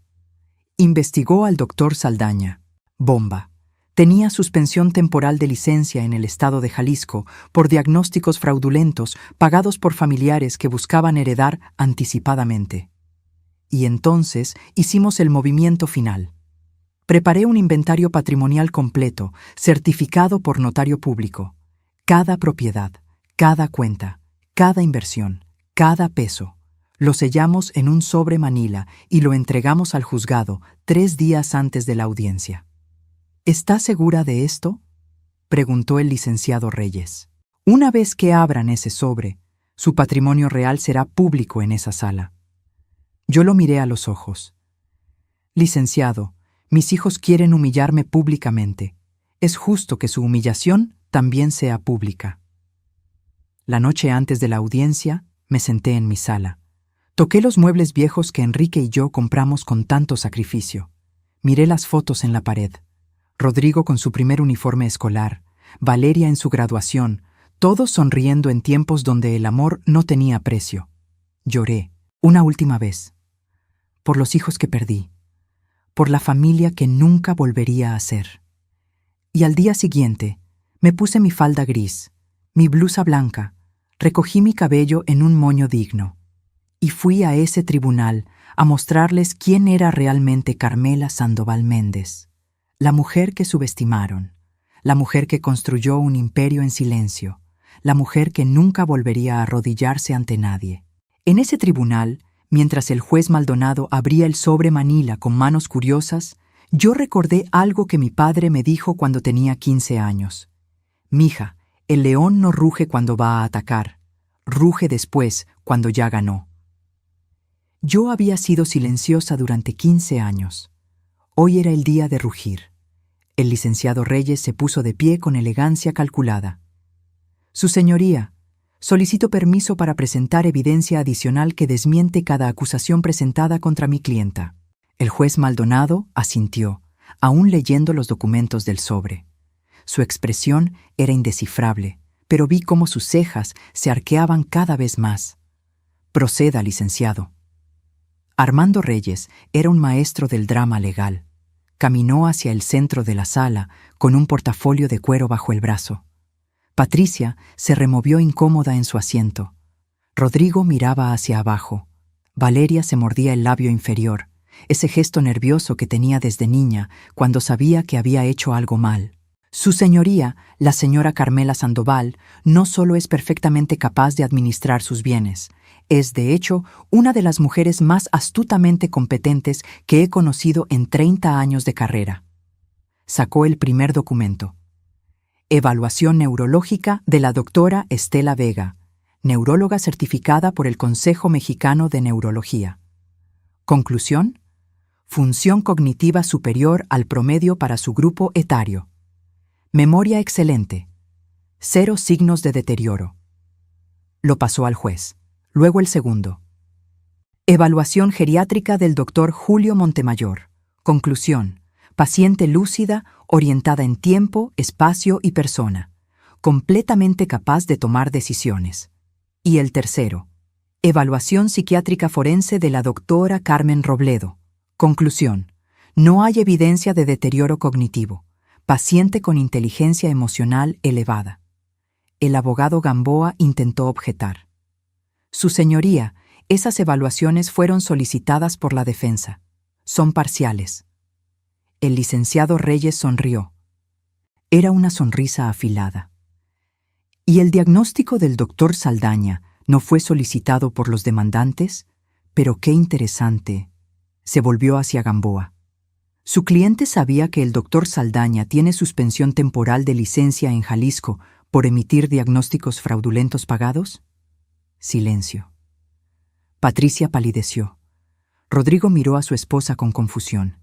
Investigó al doctor Saldaña. Bomba. Tenía suspensión temporal de licencia en el estado de Jalisco por diagnósticos fraudulentos pagados por familiares que buscaban heredar anticipadamente. Y entonces hicimos el movimiento final. Preparé un inventario patrimonial completo, certificado por notario público. Cada propiedad, cada cuenta, cada inversión, cada peso. Lo sellamos en un sobre manila y lo entregamos al juzgado 3 días antes de la audiencia. ¿Está segura de esto?, preguntó el licenciado Reyes. Una vez que abran ese sobre, su patrimonio real será público en esa sala. Yo lo miré a los ojos. Licenciado, mis hijos quieren humillarme públicamente. Es justo que su humillación también sea pública. La noche antes de la audiencia, me senté en mi sala. Toqué los muebles viejos que Enrique y yo compramos con tanto sacrificio. Miré las fotos en la pared. Rodrigo con su primer uniforme escolar, Valeria en su graduación, todos sonriendo en tiempos donde el amor no tenía precio. Lloré, una última vez, por los hijos que perdí, por la familia que nunca volvería a ser. Y al día siguiente, me puse mi falda gris, mi blusa blanca, recogí mi cabello en un moño digno, y fui a ese tribunal a mostrarles quién era realmente Carmela Sandoval Méndez, la mujer que subestimaron, la mujer que construyó un imperio en silencio, la mujer que nunca volvería a arrodillarse ante nadie. En ese tribunal, mientras el juez Maldonado abría el sobre Manila con manos curiosas, yo recordé algo que mi padre me dijo cuando tenía 15 años. Mija, el león no ruge cuando va a atacar, ruge después cuando ya ganó. Yo había sido silenciosa durante 15 años. Hoy era el día de rugir. El licenciado Reyes se puso de pie con elegancia calculada. Su señoría, solicito permiso para presentar evidencia adicional que desmiente cada acusación presentada contra mi clienta. El juez Maldonado asintió, aún leyendo los documentos del sobre. Su expresión era indescifrable, pero vi cómo sus cejas se arqueaban cada vez más. Proceda, licenciado. Armando Reyes era un maestro del drama legal. Caminó hacia el centro de la sala con un portafolio de cuero bajo el brazo. Patricia se removió incómoda en su asiento. Rodrigo miraba hacia abajo. Valeria se mordía el labio inferior, ese gesto nervioso que tenía desde niña cuando sabía que había hecho algo mal. Su señoría, la señora Carmela Sandoval, no solo es perfectamente capaz de administrar sus bienes, es, de hecho, una de las mujeres más astutamente competentes que he conocido en 30 años de carrera. Sacó el primer documento. Evaluación neurológica de la doctora Estela Vega, neuróloga certificada por el Consejo Mexicano de Neurología. Conclusión: función cognitiva superior al promedio para su grupo etario. Memoria excelente. 0 signos de deterioro. Lo pasó al juez. Luego el segundo. Evaluación geriátrica del Dr. Julio Montemayor. Conclusión: paciente lúcida, orientada en tiempo, espacio y persona, completamente capaz de tomar decisiones. Y el tercero. Evaluación psiquiátrica forense de la doctora Carmen Robledo. Conclusión: no hay evidencia de deterioro cognitivo. Paciente con inteligencia emocional elevada. El abogado Gamboa intentó objetar. Su señoría, esas evaluaciones fueron solicitadas por la defensa. Son parciales. El licenciado Reyes sonrió. Era una sonrisa afilada. ¿Y el diagnóstico del doctor Saldaña no fue solicitado por los demandantes? Pero qué interesante. Se volvió hacia Gamboa. ¿Su cliente sabía que el doctor Saldaña tiene suspensión temporal de licencia en Jalisco por emitir diagnósticos fraudulentos pagados? Silencio. Patricia palideció. Rodrigo miró a su esposa con confusión.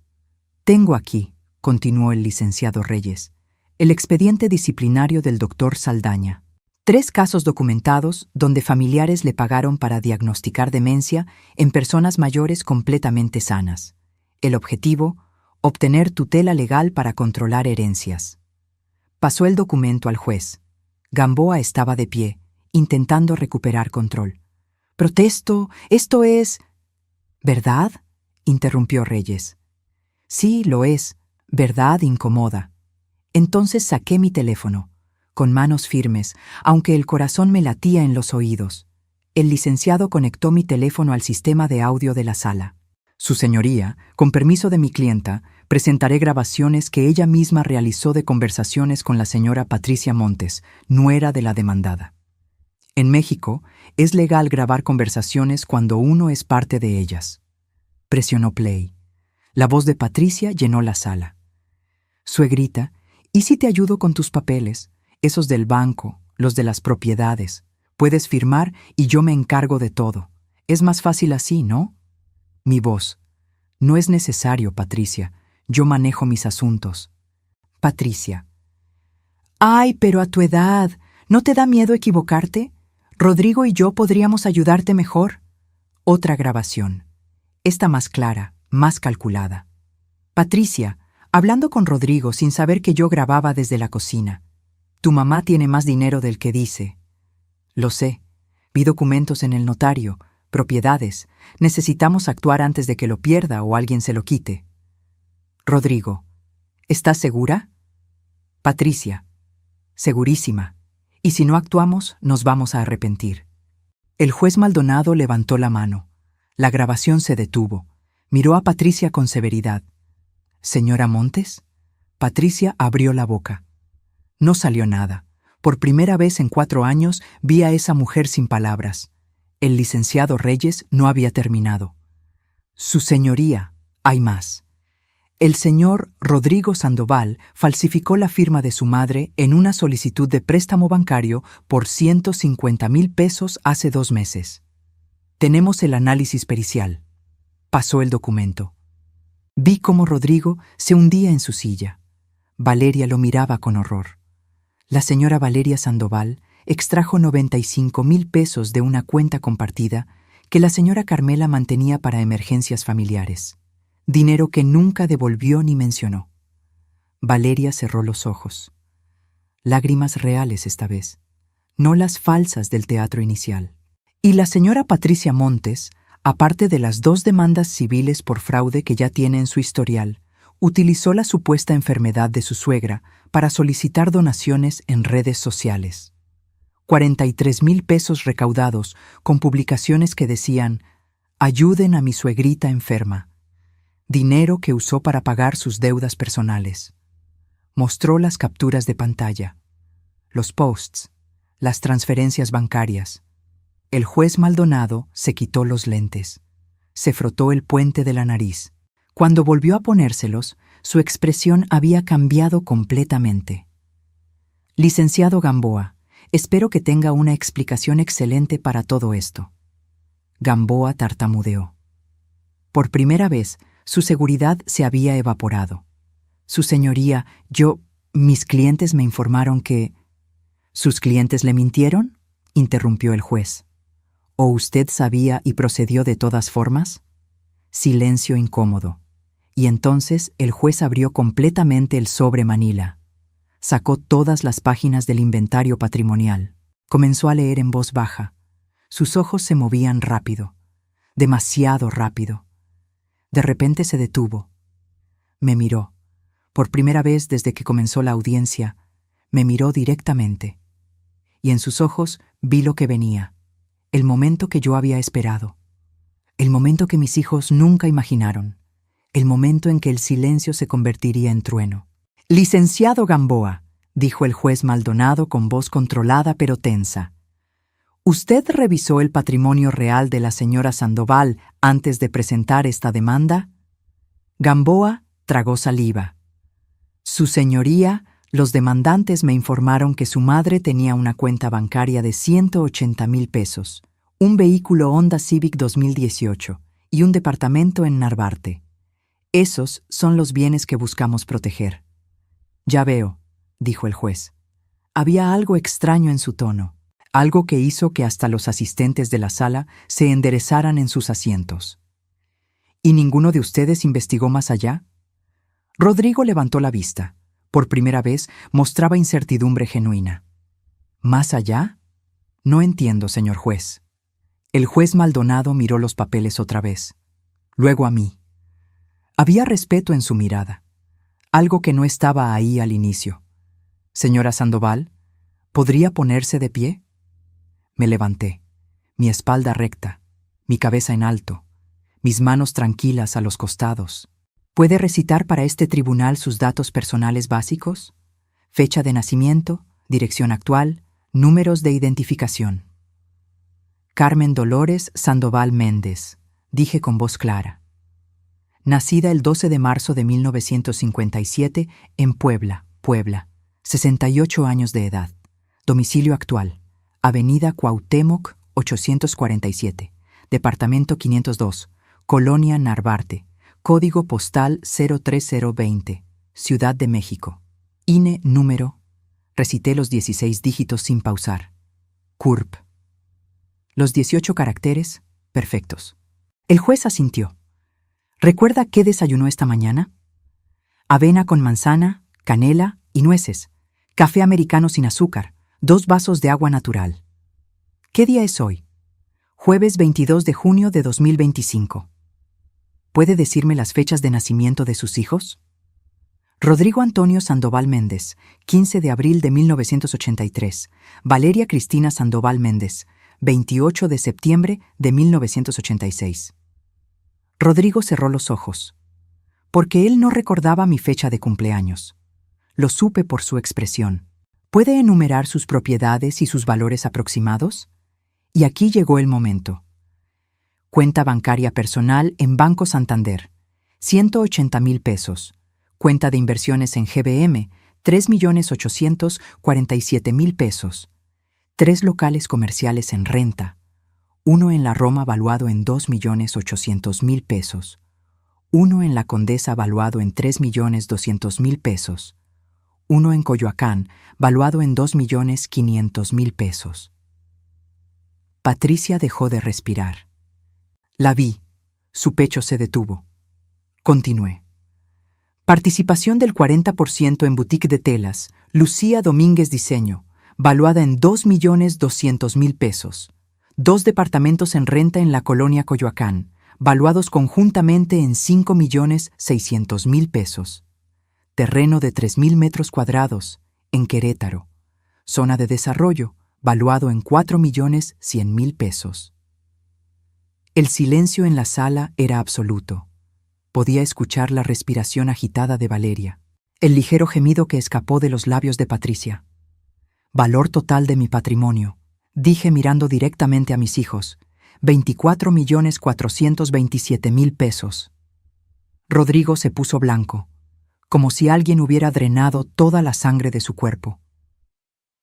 Tengo aquí, continuó el licenciado Reyes, el expediente disciplinario del doctor Saldaña. 3 casos documentados donde familiares le pagaron para diagnosticar demencia en personas mayores completamente sanas. El objetivo: obtener tutela legal para controlar herencias. Pasó el documento al juez. Gamboa estaba de pie, intentando recuperar control. «Protesto, esto es...» «¿Verdad?», interrumpió Reyes. «Sí, lo es. Verdad incomoda». Entonces saqué mi teléfono, con manos firmes, aunque el corazón me latía en los oídos. El licenciado conectó mi teléfono al sistema de audio de la sala. Su señoría, con permiso de mi clienta, presentaré grabaciones que ella misma realizó de conversaciones con la señora Patricia Montes, nuera de la demandada. En México, es legal grabar conversaciones cuando uno es parte de ellas. Presionó play. La voz de Patricia llenó la sala. Suegrita, ¿y si te ayudo con tus papeles? Esos del banco, los de las propiedades. Puedes firmar y yo me encargo de todo. Es más fácil así, ¿no? Mi voz. No es necesario, Patricia. Yo manejo mis asuntos. Patricia. Ay, pero a tu edad, ¿no te da miedo equivocarte? Rodrigo y yo podríamos ayudarte mejor. Otra grabación. Esta más clara, más calculada. Patricia, hablando con Rodrigo sin saber que yo grababa desde la cocina. Tu mamá tiene más dinero del que dice. Lo sé. Vi documentos en el notario, propiedades. Necesitamos actuar antes de que lo pierda o alguien se lo quite. Rodrigo, ¿estás segura? Patricia, segurísima. Y si no actuamos, nos vamos a arrepentir. El juez Maldonado levantó la mano. La grabación se detuvo. Miró a Patricia con severidad. ¿Señora Montes? Patricia abrió la boca. No salió nada. Por primera vez en 4 años vi a esa mujer sin palabras. El licenciado Reyes no había terminado. Su señoría, hay más. El señor Rodrigo Sandoval falsificó la firma de su madre en una solicitud de préstamo bancario por 150,000 pesos hace 2 meses. Tenemos el análisis pericial. Pasó el documento. Vi cómo Rodrigo se hundía en su silla. Valeria lo miraba con horror. La señora Valeria Sandoval extrajo 95,000 pesos de una cuenta compartida que la señora Carmela mantenía para emergencias familiares. Dinero que nunca devolvió ni mencionó. Valeria cerró los ojos. Lágrimas reales esta vez, no las falsas del teatro inicial. Y la señora Patricia Montes, aparte de las 2 demandas civiles por fraude que ya tiene en su historial, utilizó la supuesta enfermedad de su suegra para solicitar donaciones en redes sociales. 43,000 pesos recaudados con publicaciones que decían «Ayuden a mi suegrita enferma». Dinero que usó para pagar sus deudas personales. Mostró las capturas de pantalla, los posts, las transferencias bancarias. El juez Maldonado se quitó los lentes. Se frotó el puente de la nariz. Cuando volvió a ponérselos, su expresión había cambiado completamente. Licenciado Gamboa, espero que tenga una explicación excelente para todo esto. Gamboa tartamudeó. Por primera vez, su seguridad se había evaporado. Su señoría, mis clientes me informaron que... ¿Sus clientes le mintieron?, interrumpió el juez. ¿O usted sabía y procedió de todas formas? Silencio incómodo. Y entonces el juez abrió completamente el sobre Manila. Sacó todas las páginas del inventario patrimonial. Comenzó a leer en voz baja. Sus ojos se movían rápido. Demasiado rápido. De repente se detuvo. Me miró. Por primera vez desde que comenzó la audiencia, me miró directamente. Y en sus ojos vi lo que venía. El momento que yo había esperado. El momento que mis hijos nunca imaginaron. El momento en que el silencio se convertiría en trueno. «Licenciado Gamboa», dijo el juez Maldonado con voz controlada pero tensa. ¿Usted revisó el patrimonio real de la señora Sandoval antes de presentar esta demanda? Gamboa tragó saliva. Su señoría, los demandantes me informaron que su madre tenía una cuenta bancaria de 180,000 pesos, un vehículo Honda Civic 2018 y un departamento en Narvarte. Esos son los bienes que buscamos proteger. Ya veo, dijo el juez. Había algo extraño en su tono. Algo que hizo que hasta los asistentes de la sala se enderezaran en sus asientos. ¿Y ninguno de ustedes investigó más allá? Rodrigo levantó la vista. Por primera vez mostraba incertidumbre genuina. ¿Más allá? No entiendo, señor juez. El juez Maldonado miró los papeles otra vez. Luego a mí. Había respeto en su mirada. Algo que no estaba ahí al inicio. Señora Sandoval, ¿podría ponerse de pie? Me levanté, mi espalda recta, mi cabeza en alto, mis manos tranquilas a los costados. ¿Puede recitar para este tribunal sus datos personales básicos? Fecha de nacimiento, dirección actual, números de identificación. Carmen Dolores Sandoval Méndez, dije con voz clara. Nacida el 12 de marzo de 1957 en Puebla, 68 años de edad. Domicilio actual. Avenida Cuauhtémoc, 847, Departamento 502, Colonia Narvarte, Código Postal 03020, Ciudad de México. INE número. Recité los 16 dígitos sin pausar. CURP. Los 18 caracteres, perfectos. El juez asintió. ¿Recuerda qué desayunó esta mañana? Avena con manzana, canela y nueces. Café americano sin azúcar. 2 vasos de agua natural. ¿Qué día es hoy? Jueves 22 de junio de 2025. ¿Puede decirme las fechas de nacimiento de sus hijos? Rodrigo Antonio Sandoval Méndez, 15 de abril de 1983. Valeria Cristina Sandoval Méndez, 28 de septiembre de 1986. Rodrigo cerró los ojos, porque él no recordaba mi fecha de cumpleaños. Lo supe por su expresión. ¿Puede enumerar sus propiedades y sus valores aproximados? Y aquí llegó el momento. Cuenta bancaria personal en Banco Santander, 180,000 pesos. Cuenta de inversiones en GBM, 3,847,000 pesos. 3 locales comerciales en renta. Uno en la Roma valuado en 2,800,000 pesos. Uno en la Condesa valuado en 3,200,000 pesos. Uno en Coyoacán valuado en 2,500,000 pesos. Patricia dejó de respirar. La vi. Su pecho se detuvo. Continué. Participación del 40% en boutique de telas, Lucía Domínguez Diseño, valuada en 2,200,000 pesos. 2 departamentos en renta en la colonia Coyoacán, valuados conjuntamente en 5,600,000 pesos. Terreno de 3,000 metros cuadrados, en Querétaro. Zona de desarrollo, valuado en 4,100,000 pesos. El silencio en la sala era absoluto. Podía escuchar la respiración agitada de Valeria, el ligero gemido que escapó de los labios de Patricia. Valor total de mi patrimonio, dije mirando directamente a mis hijos, 24,427,000 pesos. Rodrigo se puso blanco, como si alguien hubiera drenado toda la sangre de su cuerpo.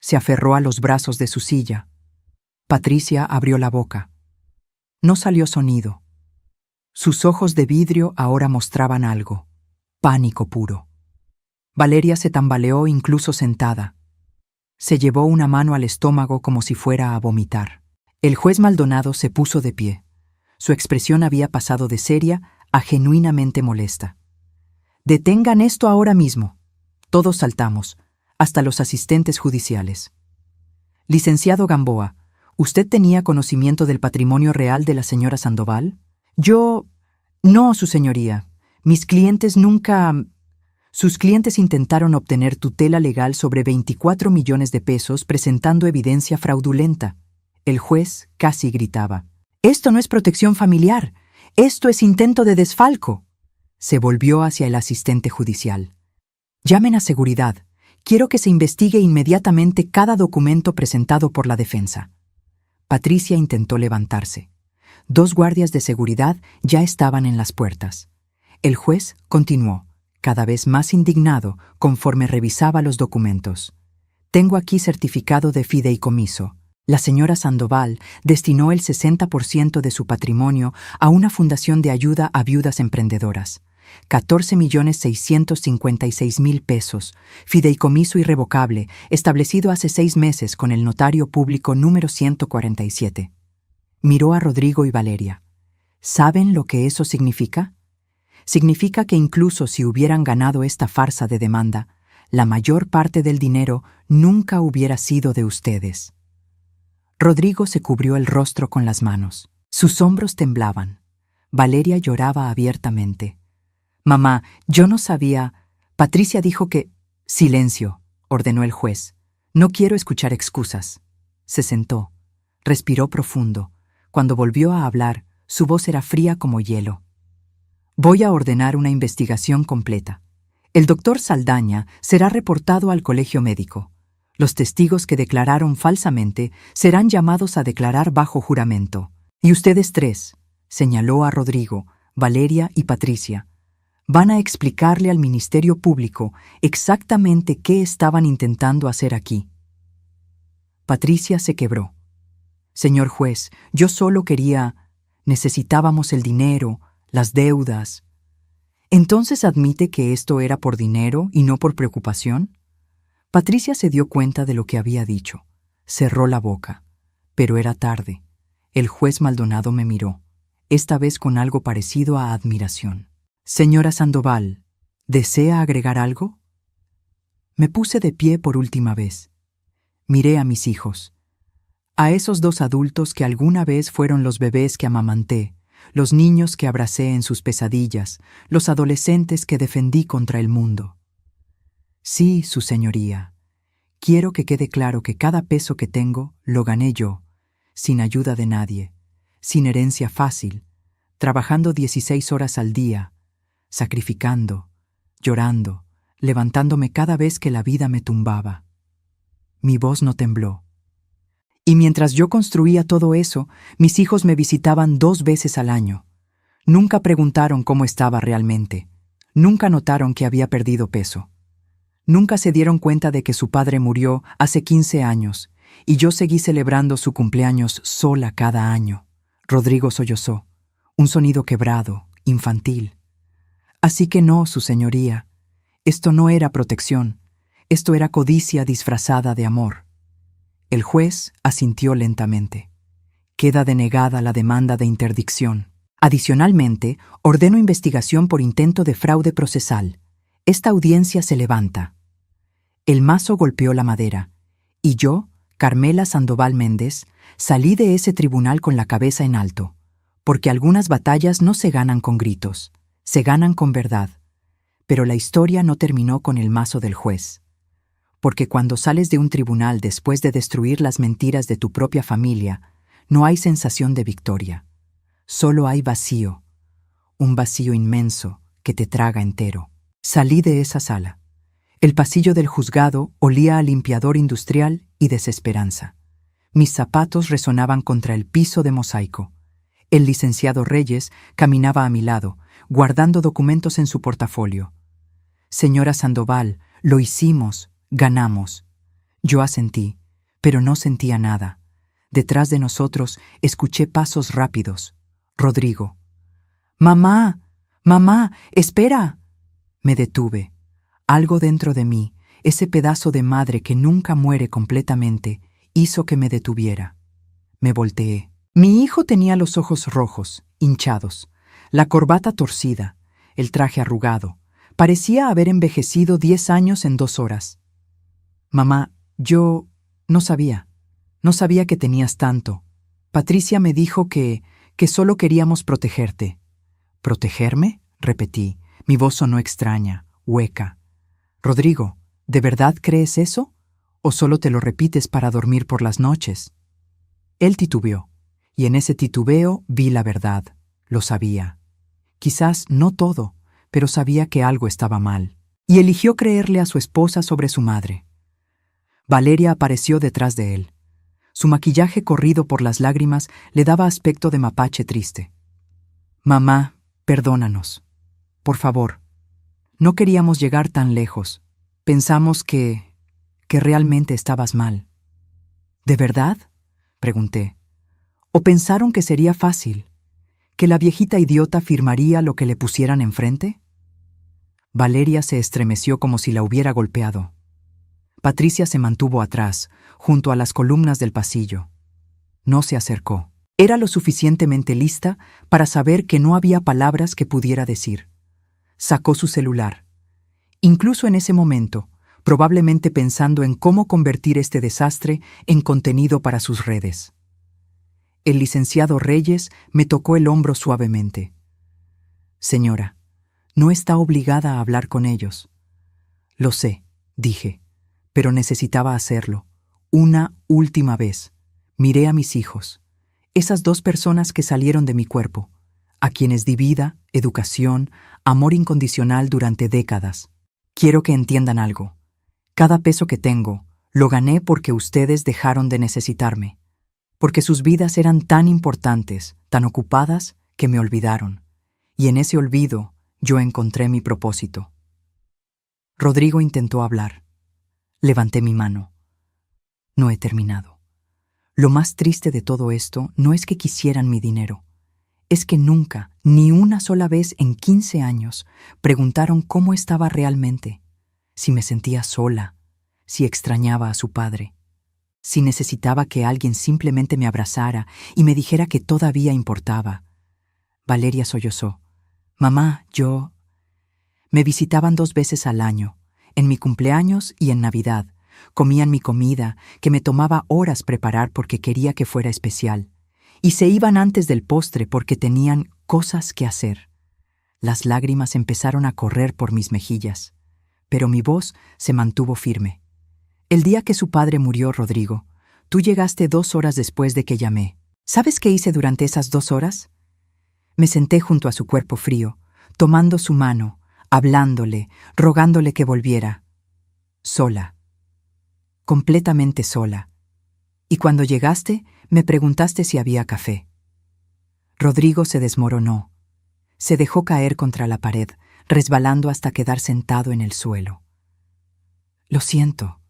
Se aferró a los brazos de su silla. Patricia abrió la boca. No salió sonido. Sus ojos de vidrio ahora mostraban algo. Pánico puro. Valeria se tambaleó incluso sentada. Se llevó una mano al estómago como si fuera a vomitar. El juez Maldonado se puso de pie. Su expresión había pasado de seria a genuinamente molesta. «Detengan esto ahora mismo». Todos saltamos, hasta los asistentes judiciales. «Licenciado Gamboa, ¿usted tenía conocimiento del patrimonio real de la señora Sandoval?» «Yo... No, su señoría. Mis clientes nunca... Sus clientes intentaron obtener tutela legal sobre 24 millones de pesos presentando evidencia fraudulenta». El juez casi gritaba. «Esto no es protección familiar. Esto es intento de desfalco». Se volvió hacia el asistente judicial. «Llamen a seguridad. Quiero que se investigue inmediatamente cada documento presentado por la defensa». Patricia intentó levantarse. 2 guardias de seguridad ya estaban en las puertas. El juez continuó, cada vez más indignado conforme revisaba los documentos. «Tengo aquí certificado de fideicomiso. La señora Sandoval destinó el 60% de su patrimonio a una fundación de ayuda a viudas emprendedoras. 14,656,000 pesos, fideicomiso irrevocable, establecido hace 6 meses con el notario público número 147. Miró a Rodrigo y Valeria. ¿Saben lo que eso significa? Significa que incluso si hubieran ganado esta farsa de demanda, la mayor parte del dinero nunca hubiera sido de ustedes. Rodrigo se cubrió el rostro con las manos. Sus hombros temblaban. Valeria lloraba abiertamente. «Mamá, yo no sabía...» Patricia dijo que... «Silencio», ordenó el juez. «No quiero escuchar excusas». Se sentó. Respiró profundo. Cuando volvió a hablar, su voz era fría como hielo. «Voy a ordenar una investigación completa. El doctor Saldaña será reportado al colegio médico. Los testigos que declararon falsamente serán llamados a declarar bajo juramento. Y ustedes 3, señaló a Rodrigo, Valeria y Patricia, van a explicarle al Ministerio Público exactamente qué estaban intentando hacer aquí». Patricia se quebró. «Señor juez, yo solo quería... Necesitábamos el dinero, las deudas». «¿Entonces admite que esto era por dinero y no por preocupación?» Patricia se dio cuenta de lo que había dicho. Cerró la boca. Pero era tarde. El juez Maldonado me miró, esta vez con algo parecido a admiración. Señora Sandoval, ¿desea agregar algo? Me puse de pie por última vez. Miré a mis hijos, a esos dos adultos que alguna vez fueron los bebés que amamanté, los niños que abracé en sus pesadillas, los adolescentes que defendí contra el mundo. Sí, su señoría, quiero que quede claro que cada peso que tengo lo gané yo, sin ayuda de nadie, sin herencia fácil, trabajando 16 horas al día, sacrificando, llorando, levantándome cada vez que la vida me tumbaba. Mi voz no tembló. Y mientras yo construía todo eso, mis hijos me visitaban 2 veces al año. Nunca preguntaron cómo estaba realmente. Nunca notaron que había perdido peso. Nunca se dieron cuenta de que su padre murió hace 15 años y yo seguí celebrando su cumpleaños sola cada año. Rodrigo sollozó, un sonido quebrado, infantil. Así que no, su señoría. Esto no era protección. Esto era codicia disfrazada de amor. El juez asintió lentamente. Queda denegada la demanda de interdicción. Adicionalmente, ordeno investigación por intento de fraude procesal. Esta audiencia se levanta. El mazo golpeó la madera, y yo, Carmela Sandoval Méndez, salí de ese tribunal con la cabeza en alto, porque algunas batallas no se ganan con gritos, se ganan con verdad. Pero la historia no terminó con el mazo del juez. Porque cuando sales de un tribunal después de destruir las mentiras de tu propia familia, no hay sensación de victoria. Solo hay vacío, un vacío inmenso que te traga entero. Salí de esa sala. El pasillo del juzgado olía a limpiador industrial y desesperanza. Mis zapatos resonaban contra el piso de mosaico. El licenciado Reyes caminaba a mi lado, guardando documentos en su portafolio. Señora Sandoval, lo hicimos. Ganamos. Yo asentí, pero no sentía nada. Detrás de nosotros escuché pasos rápidos. Rodrigo. ¡Mamá! ¡Mamá! ¡Espera! Me detuve. Algo dentro de mí, ese pedazo de madre que nunca muere completamente, hizo que me detuviera. Me volteé. Mi hijo tenía los ojos rojos, hinchados, la corbata torcida, el traje arrugado. Parecía haber envejecido 10 años en 2 horas. Mamá, yo no sabía que tenías tanto. Patricia me dijo que solo queríamos protegerte. ¿Protegerme? Repetí. Mi voz sonó extraña, hueca. Rodrigo, ¿de verdad crees eso? ¿O solo te lo repites para dormir por las noches? Él titubeó, y en ese titubeo vi la verdad. Lo sabía. Quizás no todo, pero sabía que algo estaba mal. Y eligió creerle a su esposa sobre su madre. Valeria apareció detrás de él. Su maquillaje corrido por las lágrimas le daba aspecto de mapache triste. Mamá, perdónanos. Por favor. No queríamos llegar tan lejos. Pensamos que realmente estabas mal. ¿De verdad? Pregunté. ¿O pensaron que sería fácil? ¿Que la viejita idiota firmaría lo que le pusieran enfrente? Valeria se estremeció como si la hubiera golpeado. Patricia se mantuvo atrás, junto a las columnas del pasillo. No se acercó. Era lo suficientemente lista para saber que no había palabras que pudiera decir. Sacó su celular. Incluso en ese momento, probablemente pensando en cómo convertir este desastre en contenido para sus redes. El licenciado Reyes me tocó el hombro suavemente. Señora, no está obligada a hablar con ellos. Lo sé, dije. Pero necesitaba hacerlo. Una última vez. Miré a mis hijos, esas 2 personas que salieron de mi cuerpo, a quienes di vida, educación, amor incondicional durante décadas. Quiero que entiendan algo. Cada peso que tengo, lo gané porque ustedes dejaron de necesitarme. Porque sus vidas eran tan importantes, tan ocupadas, que me olvidaron. Y en ese olvido, yo encontré mi propósito. Rodrigo intentó hablar. Levanté mi mano. No he terminado. Lo más triste de todo esto no es que quisieran mi dinero. Es que nunca, ni una sola vez en 15 años, preguntaron cómo estaba realmente, si me sentía sola, si extrañaba a su padre. si necesitaba que alguien simplemente me abrazara y me dijera que todavía importaba. Valeria sollozó. Mamá, yo... Me visitaban 2 veces al año, en mi cumpleaños y en Navidad. Comían mi comida, que me tomaba horas preparar porque quería que fuera especial. Y se iban antes del postre porque tenían cosas que hacer. Las lágrimas empezaron a correr por mis mejillas, pero mi voz se mantuvo firme. El día que su padre murió, Rodrigo, tú llegaste 2 horas después de que llamé. ¿Sabes qué hice durante esas 2 horas? Me senté junto a su cuerpo frío, tomando su mano, hablándole, rogándole que volviera. Sola. Completamente sola. Y cuando llegaste, me preguntaste si había café. Rodrigo se desmoronó. Se dejó caer contra la pared, resbalando hasta quedar sentado en el suelo. Lo siento.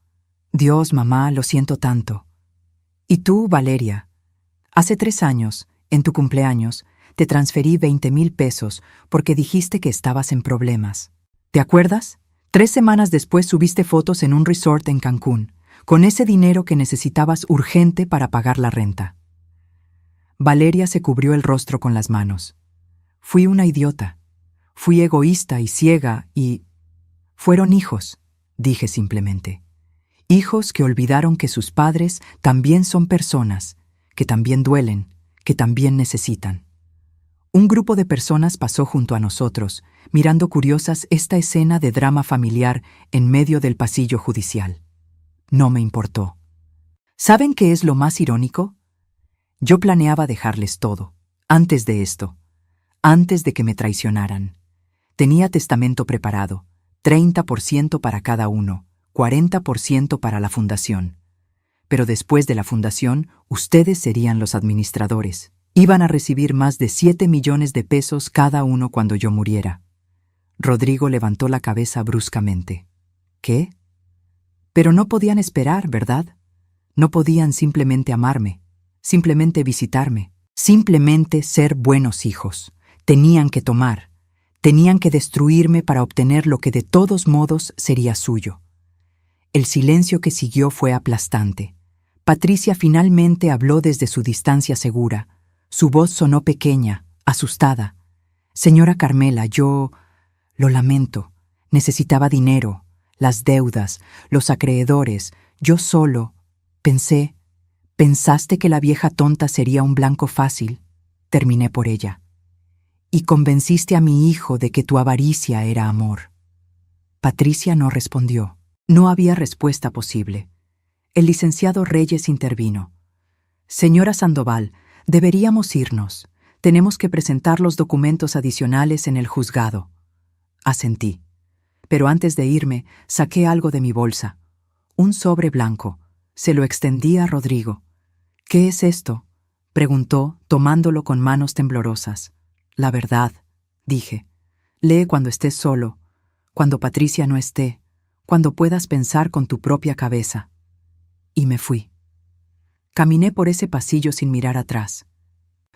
Dios, mamá, lo siento tanto. Y tú, Valeria, hace 3 años, en tu cumpleaños, te transferí 20,000 pesos porque dijiste que estabas en problemas. ¿Te acuerdas? 3 semanas después subiste fotos en un resort en Cancún, con ese dinero que necesitabas urgente para pagar la renta. Valeria se cubrió el rostro con las manos. Fui una idiota. Fui egoísta y ciega y... Fueron hijos, dije simplemente. Hijos que olvidaron que sus padres también son personas, que también duelen, que también necesitan. Un grupo de personas pasó junto a nosotros, mirando curiosas esta escena de drama familiar en medio del pasillo judicial. No me importó. ¿Saben qué es lo más irónico? Yo planeaba dejarles todo, antes de esto, antes de que me traicionaran. Tenía testamento preparado, 30% para cada uno, 40% para la fundación. Pero después de la fundación, ustedes serían los administradores. Iban a recibir más de 7 millones de pesos cada uno cuando yo muriera. Rodrigo levantó la cabeza bruscamente. ¿Qué? Pero no podían esperar, ¿verdad? No podían simplemente amarme, simplemente visitarme, simplemente ser buenos hijos. Tenían que tomar, tenían que destruirme para obtener lo que de todos modos sería suyo. El silencio que siguió fue aplastante. Patricia finalmente habló desde su distancia segura. Su voz sonó pequeña, asustada. Señora Carmela, yo... Lo lamento. Necesitaba dinero, las deudas, los acreedores. Yo solo... ¿Pensaste que la vieja tonta sería un blanco fácil? Terminé por ella. Y convenciste a mi hijo de que tu avaricia era amor. Patricia no respondió. No había respuesta posible. El licenciado Reyes intervino. Señora Sandoval, deberíamos irnos. Tenemos que presentar los documentos adicionales en el juzgado. Asentí. Pero antes de irme, saqué algo de mi bolsa. Un sobre blanco. Se lo extendí a Rodrigo. ¿Qué es esto?, preguntó, tomándolo con manos temblorosas. La verdad, dije. Lee cuando estés solo, cuando Patricia no esté, cuando puedas pensar con tu propia cabeza. Y me fui. Caminé por ese pasillo sin mirar atrás.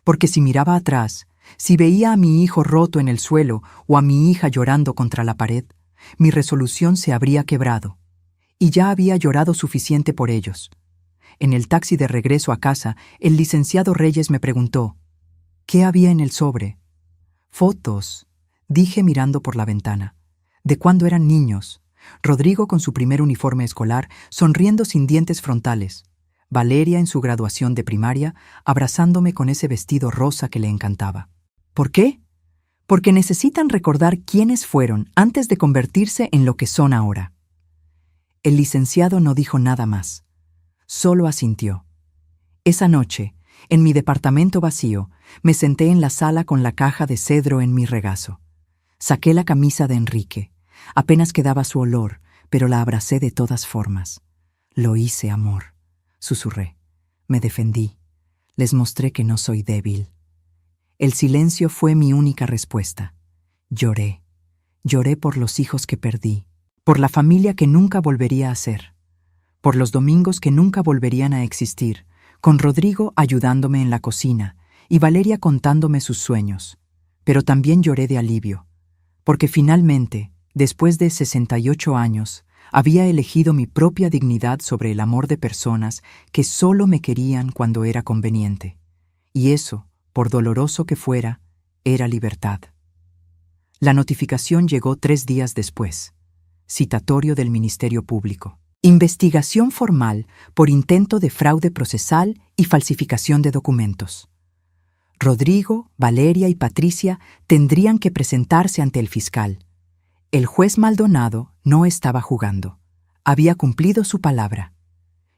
Porque si miraba atrás, si veía a mi hijo roto en el suelo o a mi hija llorando contra la pared, mi resolución se habría quebrado. Y ya había llorado suficiente por ellos. En el taxi de regreso a casa, el licenciado Reyes me preguntó, ¿qué había en el sobre? Fotos, dije mirando por la ventana. ¿De cuándo eran niños? Rodrigo con su primer uniforme escolar, sonriendo sin dientes frontales. Valeria en su graduación de primaria, abrazándome con ese vestido rosa que le encantaba. ¿Por qué? Porque necesitan recordar quiénes fueron antes de convertirse en lo que son ahora. El licenciado no dijo nada más. Solo asintió. Esa noche, en mi departamento vacío, me senté en la sala con la caja de cedro en mi regazo. Saqué la camisa de Enrique. Apenas quedaba su olor, pero la abracé de todas formas. Lo hice, amor, susurré. Me defendí. Les mostré que no soy débil. El silencio fue mi única respuesta. Lloré. Lloré por los hijos que perdí, por la familia que nunca volvería a ser, por los domingos que nunca volverían a existir, con Rodrigo ayudándome en la cocina y Valeria contándome sus sueños. Pero también lloré de alivio, porque finalmente, después de 68 años, Había elegido mi propia dignidad sobre el amor de personas que solo me querían cuando era conveniente. Y eso, por doloroso que fuera, era libertad. La notificación llegó 3 días después. Citatorio del Ministerio Público. Investigación formal por intento de fraude procesal y falsificación de documentos. Rodrigo, Valeria y Patricia tendrían que presentarse ante el fiscal. El juez Maldonado no estaba jugando. Había cumplido su palabra.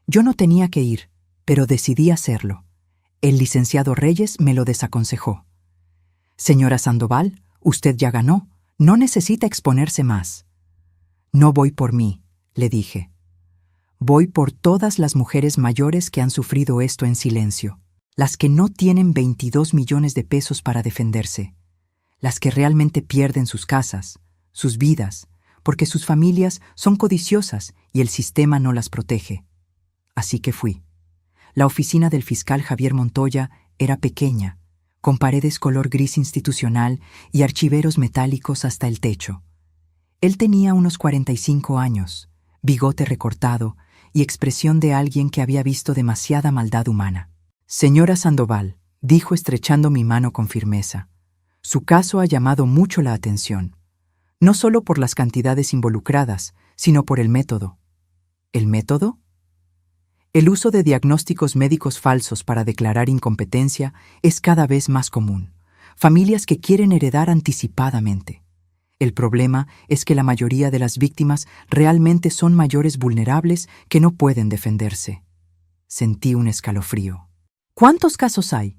Yo no tenía que ir, pero decidí hacerlo. El licenciado Reyes me lo desaconsejó. Señora Sandoval, usted ya ganó. No necesita exponerse más. No voy por mí, le dije. Voy por todas las mujeres mayores que han sufrido esto en silencio. Las que no tienen 22 millones de pesos para defenderse. Las que realmente pierden sus casas, sus vidas, porque sus familias son codiciosas y el sistema no las protege. Así que fui. La oficina del fiscal Javier Montoya era pequeña, con paredes color gris institucional y archiveros metálicos hasta el techo. Él tenía unos 45 años, bigote recortado y expresión de alguien que había visto demasiada maldad humana. Señora Sandoval, dijo estrechando mi mano con firmeza, su caso ha llamado mucho la atención, no solo por las cantidades involucradas, sino por el método. ¿El método? El uso de diagnósticos médicos falsos para declarar incompetencia es cada vez más común. Familias que quieren heredar anticipadamente. El problema es que la mayoría de las víctimas realmente son mayores vulnerables que no pueden defenderse. Sentí un escalofrío. ¿Cuántos casos hay?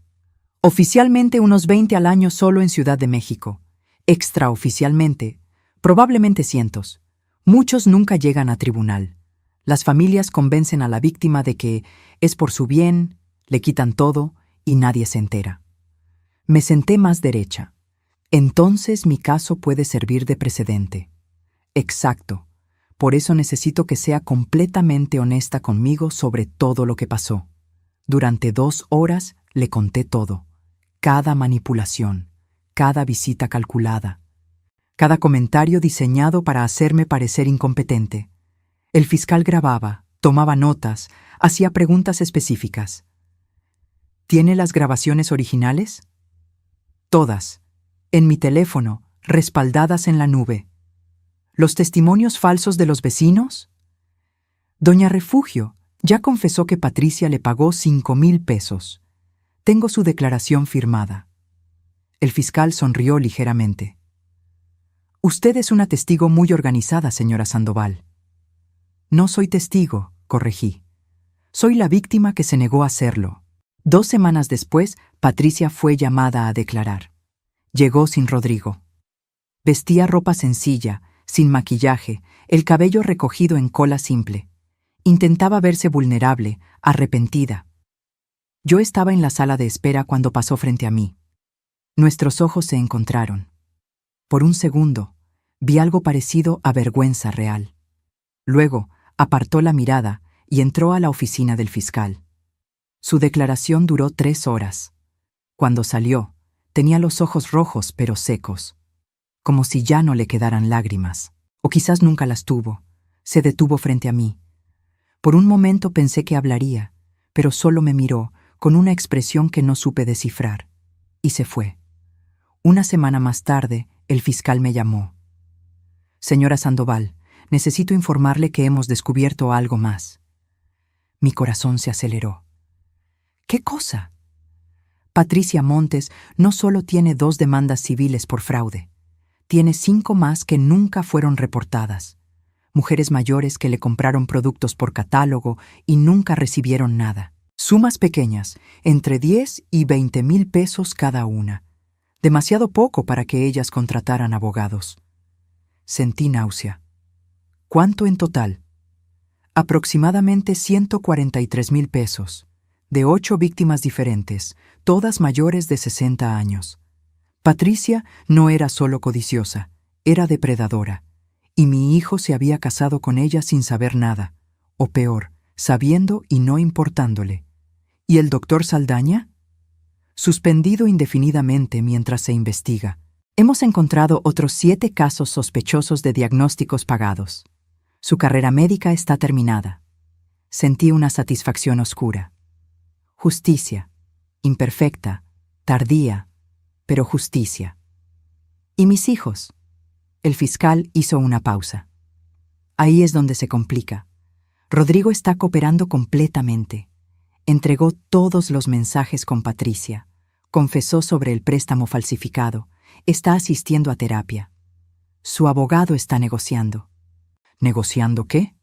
Oficialmente unos 20 al año solo en Ciudad de México. Extraoficialmente, probablemente cientos. Muchos nunca llegan a tribunal. Las familias convencen a la víctima de que es por su bien, le quitan todo y nadie se entera. Me senté más derecha. Entonces mi caso puede servir de precedente. Exacto. Por eso necesito que sea completamente honesta conmigo sobre todo lo que pasó. Durante 2 horas le conté todo. Cada manipulación, cada visita calculada, cada comentario diseñado para hacerme parecer incompetente. El fiscal grababa, tomaba notas, hacía preguntas específicas. ¿Tiene las grabaciones originales? Todas. En mi teléfono, respaldadas en la nube. ¿Los testimonios falsos de los vecinos? Doña Refugio ya confesó que Patricia le pagó 5,000 pesos. Tengo su declaración firmada. El fiscal sonrió ligeramente. Usted es una testigo muy organizada, señora Sandoval. No soy testigo, corregí. Soy la víctima que se negó a hacerlo. 2 semanas después, Patricia fue llamada a declarar. Llegó sin Rodrigo. Vestía ropa sencilla, sin maquillaje, el cabello recogido en cola simple. Intentaba verse vulnerable, arrepentida. Yo estaba en la sala de espera cuando pasó frente a mí. Nuestros ojos se encontraron. Por un segundo, vi algo parecido a vergüenza real. Luego, apartó la mirada y entró a la oficina del fiscal. Su declaración duró 3 horas. Cuando salió, tenía los ojos rojos pero secos, como si ya no le quedaran lágrimas. O quizás nunca las tuvo. Se detuvo frente a mí. Por un momento pensé que hablaría, pero solo me miró con una expresión que no supe descifrar, y se fue. Una semana más tarde, el fiscal me llamó. Señora Sandoval, necesito informarle que hemos descubierto algo más. Mi corazón se aceleró. ¿Qué cosa? Patricia Montes no solo tiene 2 demandas civiles por fraude, tiene 5 más que nunca fueron reportadas. Mujeres mayores que le compraron productos por catálogo y nunca recibieron nada. Sumas pequeñas, entre 10 y 20,000 pesos cada una. Demasiado poco para que ellas contrataran abogados. Sentí náusea. ¿Cuánto en total? Aproximadamente 143,000 pesos, de 8 víctimas diferentes, todas mayores de 60 años. Patricia no era solo codiciosa, era depredadora, y mi hijo se había casado con ella sin saber nada, o peor, sabiendo y no importándole. ¿Y el doctor Saldaña? Suspendido indefinidamente mientras se investiga. Hemos encontrado otros 7 casos sospechosos de diagnósticos pagados. Su carrera médica está terminada. Sentí una satisfacción oscura. Justicia, imperfecta, tardía, pero justicia. ¿Y mis hijos? El fiscal hizo una pausa. Ahí es donde se complica. Rodrigo está cooperando completamente. Entregó todos los mensajes con Patricia. Confesó sobre el préstamo falsificado. Está asistiendo a terapia. Su abogado está negociando. ¿Negociando qué?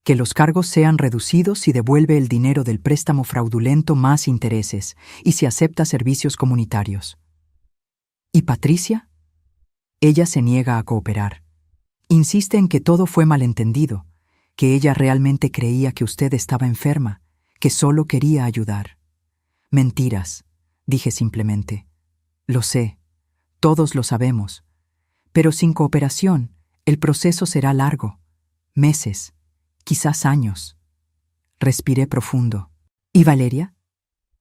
Que los cargos sean reducidos si devuelve el dinero del préstamo fraudulento más intereses y si acepta servicios comunitarios. ¿Y Patricia? Ella se niega a cooperar. Insiste en que todo fue malentendido, que ella realmente creía que usted estaba enferma, que solo quería ayudar. Mentiras, dije simplemente. Lo sé, todos lo sabemos, pero sin cooperación, el proceso será largo, meses, quizás años. Respiré profundo. ¿Y Valeria?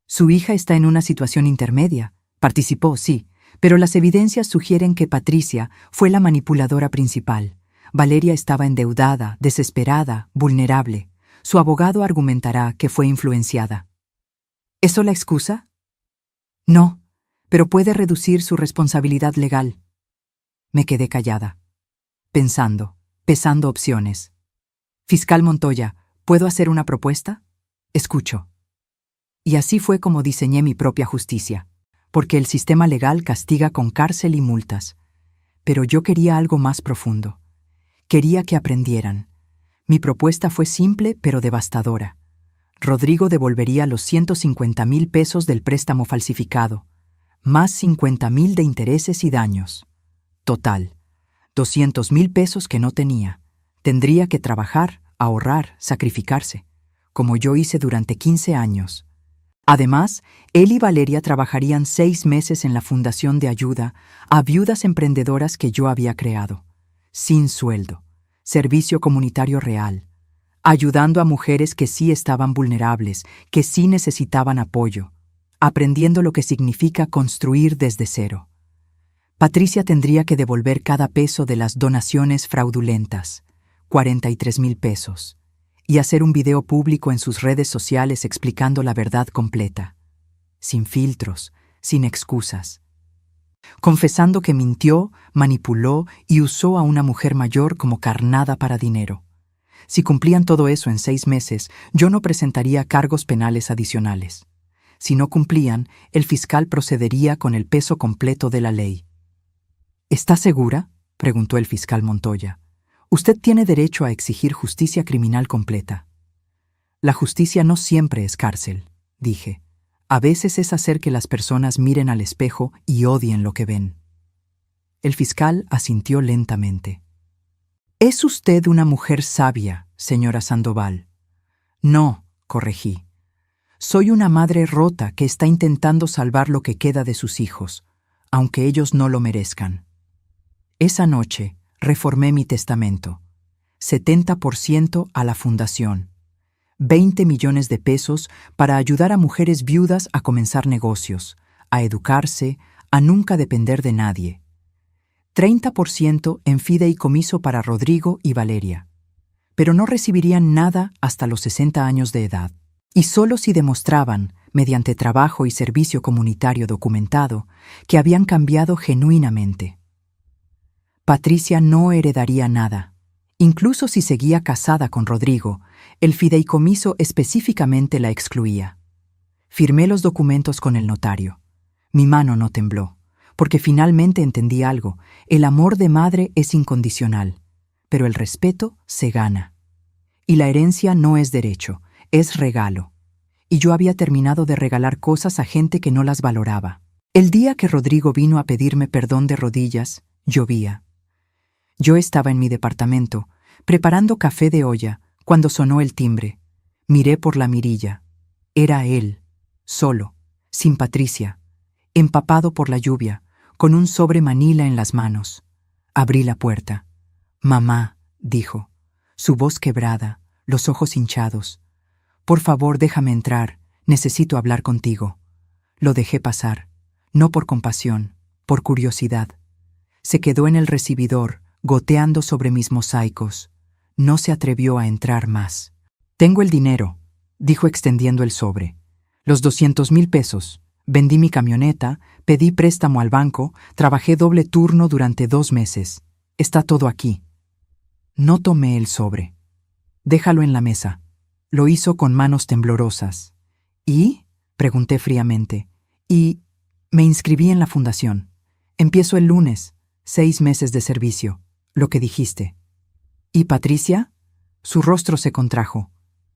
Su hija está en una situación intermedia. Participó, sí, pero las evidencias sugieren que Patricia fue la manipuladora principal. Valeria estaba endeudada, desesperada, vulnerable. Su abogado argumentará que fue influenciada. ¿Eso la excusa? No, pero puede reducir su responsabilidad legal. Me quedé callada, pesando opciones. Fiscal Montoya, ¿puedo hacer una propuesta? Escucho. Y así fue como diseñé mi propia justicia, porque el sistema legal castiga con cárcel y multas. Pero yo quería algo más profundo. Quería que aprendieran. Mi propuesta fue simple pero devastadora. Rodrigo devolvería los 150,000 pesos del préstamo falsificado, más 50,000 de intereses y daños. Total, 200,000 pesos que no tenía. Tendría que trabajar, ahorrar, sacrificarse, como yo hice durante 15 años. Además, él y Valeria trabajarían 6 meses en la fundación de ayuda a viudas emprendedoras que yo había creado, sin sueldo, servicio comunitario real, ayudando a mujeres que sí estaban vulnerables, que sí necesitaban apoyo, aprendiendo lo que significa construir desde cero. Patricia tendría que devolver cada peso de las donaciones fraudulentas, 43,000 pesos, y hacer un video público en sus redes sociales explicando la verdad completa, sin filtros, sin excusas, confesando que mintió, manipuló y usó a una mujer mayor como carnada para dinero. Si cumplían todo eso en 6 meses, yo no presentaría cargos penales adicionales. Si no cumplían, el fiscal procedería con el peso completo de la ley. ¿Está segura?, preguntó el fiscal Montoya. Usted tiene derecho a exigir justicia criminal completa. La justicia no siempre es cárcel, dije. A veces es hacer que las personas miren al espejo y odien lo que ven. El fiscal asintió lentamente. «Es usted una mujer sabia, señora Sandoval». «No», corregí. «Soy una madre rota que está intentando salvar lo que queda de sus hijos, aunque ellos no lo merezcan». Esa noche reformé mi testamento. 70% a la fundación. 20 millones de pesos para ayudar a mujeres viudas a comenzar negocios, a educarse, a nunca depender de nadie. 30% en fideicomiso para Rodrigo y Valeria. Pero no recibirían nada hasta los 60 años de edad. Y solo si demostraban, mediante trabajo y servicio comunitario documentado, que habían cambiado genuinamente. Patricia no heredaría nada. Incluso si seguía casada con Rodrigo, el fideicomiso específicamente la excluía. Firmé los documentos con el notario. Mi mano no tembló, porque finalmente entendí algo. El amor de madre es incondicional, pero el respeto se gana. Y la herencia no es derecho, es regalo. Y yo había terminado de regalar cosas a gente que no las valoraba. El día que Rodrigo vino a pedirme perdón de rodillas, llovía. Yo estaba en mi departamento, preparando café de olla, cuando sonó el timbre. Miré por la mirilla. Era él, solo, sin Patricia, empapado por la lluvia, con un sobre manila en las manos. Abrí la puerta. «Mamá», dijo, su voz quebrada, los ojos hinchados. «Por favor, déjame entrar, necesito hablar contigo». Lo dejé pasar, no por compasión, por curiosidad. Se quedó en el recibidor, goteando sobre mis mosaicos. No se atrevió a entrar más. «Tengo el dinero», dijo extendiendo el sobre. «Los 200,000 pesos. Vendí mi camioneta, pedí préstamo al banco, trabajé doble turno durante 2 meses. Está todo aquí». No tomé el sobre. «Déjalo en la mesa». Lo hizo con manos temblorosas. «¿Y?», pregunté fríamente. «Y me inscribí en la fundación. Empiezo el lunes, 6 meses de servicio, lo que dijiste». «¿Y Patricia?». Su rostro se contrajo.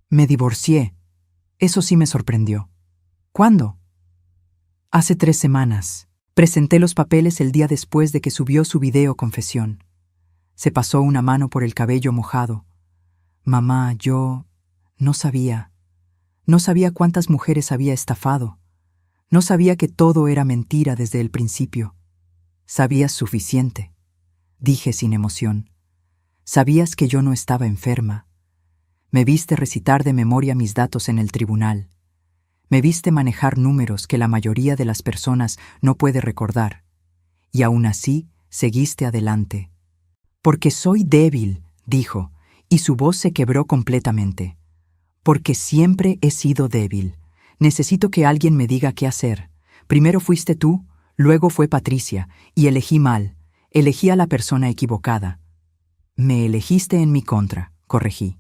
«Me divorcié». Eso sí me sorprendió. «¿Cuándo?». «Hace 3 semanas. Presenté los papeles el día después de que subió su video confesión». Se pasó una mano por el cabello mojado. «Mamá, yo no sabía. No sabía cuántas mujeres había estafado. No sabía que todo era mentira desde el principio». «Sabías suficiente», dije sin emoción. «Sabías que yo no estaba enferma. Me viste recitar de memoria mis datos en el tribunal. Me viste manejar números que la mayoría de las personas no puede recordar. Y aún así, seguiste adelante». «Porque soy débil», dijo, y su voz se quebró completamente. «Porque siempre he sido débil. Necesito que alguien me diga qué hacer. Primero fuiste tú, luego fue Patricia, y elegí mal. Elegí a la persona equivocada». «Me elegiste en mi contra», corregí.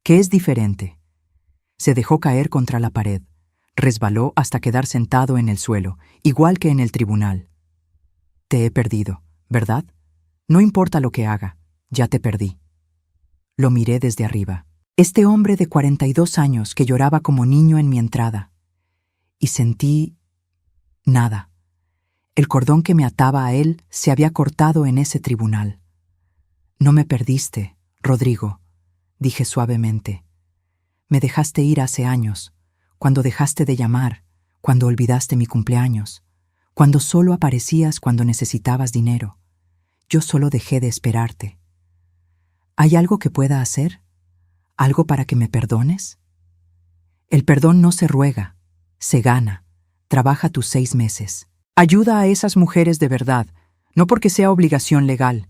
«¿Qué es diferente?». Se dejó caer contra la pared. Resbaló hasta quedar sentado en el suelo, igual que en el tribunal. «Te he perdido, ¿verdad? No importa lo que haga, ya te perdí». Lo miré desde arriba. Este hombre de 42 años que lloraba como niño en mi entrada. Y sentí nada. El cordón que me ataba a él se había cortado en ese tribunal. «No me perdiste, Rodrigo», dije suavemente. «Me dejaste ir hace años, cuando dejaste de llamar, cuando olvidaste mi cumpleaños, cuando solo aparecías cuando necesitabas dinero. Yo solo dejé de esperarte. ¿Hay algo que pueda hacer? ¿Algo para que me perdones?». «El perdón no se ruega, se gana. Trabaja tus 6 meses. Ayuda a esas mujeres de verdad, no porque sea obligación legal.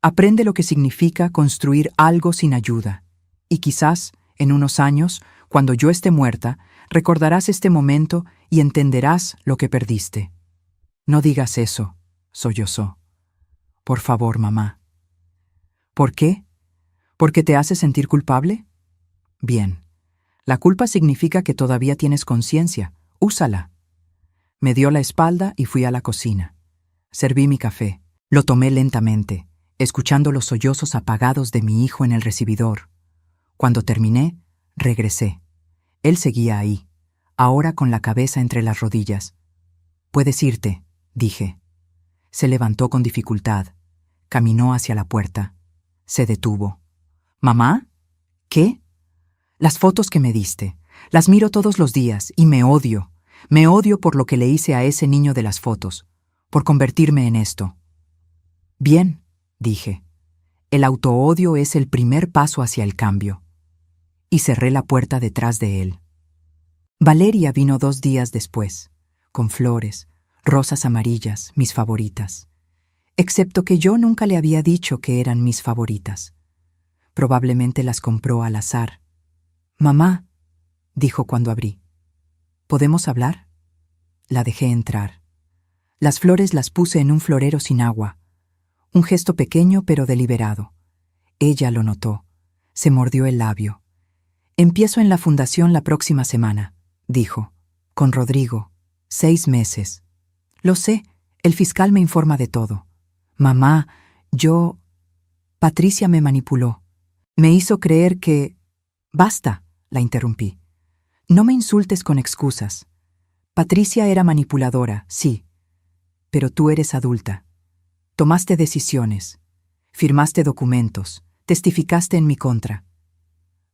Aprende lo que significa construir algo sin ayuda. Y quizás, en unos años, cuando yo esté muerta, recordarás este momento y entenderás lo que perdiste». «No digas eso», sollozó. «Por favor, mamá». «¿Por qué? ¿Porque te hace sentir culpable?». «Bien. La culpa significa que todavía tienes conciencia. Úsala». Me dio la espalda y fui a la cocina. Serví mi café. Lo tomé lentamente, escuchando los sollozos apagados de mi hijo en el recibidor. Cuando terminé, regresé. Él seguía ahí, ahora con la cabeza entre las rodillas. «Puedes irte», dije. Se levantó con dificultad. Caminó hacia la puerta. Se detuvo. «¿Mamá? ¿Qué?». «Las fotos que me diste. Las miro todos los días y me odio. Me odio por lo que le hice a ese niño de las fotos, por convertirme en esto». «Bien», dije. «El autoodio es el primer paso hacia el cambio». Y cerré la puerta detrás de él. Valeria vino 2 días después, con flores, rosas amarillas, mis favoritas. Excepto que yo nunca le había dicho que eran mis favoritas. Probablemente las compró al azar. «Mamá», dijo cuando abrí. «¿Podemos hablar?». La dejé entrar. Las flores las puse en un florero sin agua. Un gesto pequeño pero deliberado. Ella lo notó. Se mordió el labio. «Empiezo en la fundación la próxima semana», dijo. «Con Rodrigo. 6 meses. Lo sé, el fiscal me informa de todo. Mamá, Patricia me manipuló. Me hizo creer que...». «Basta», la interrumpí. «No me insultes con excusas. Patricia era manipuladora, sí. Pero tú eres adulta. Tomaste decisiones. Firmaste documentos. Testificaste en mi contra».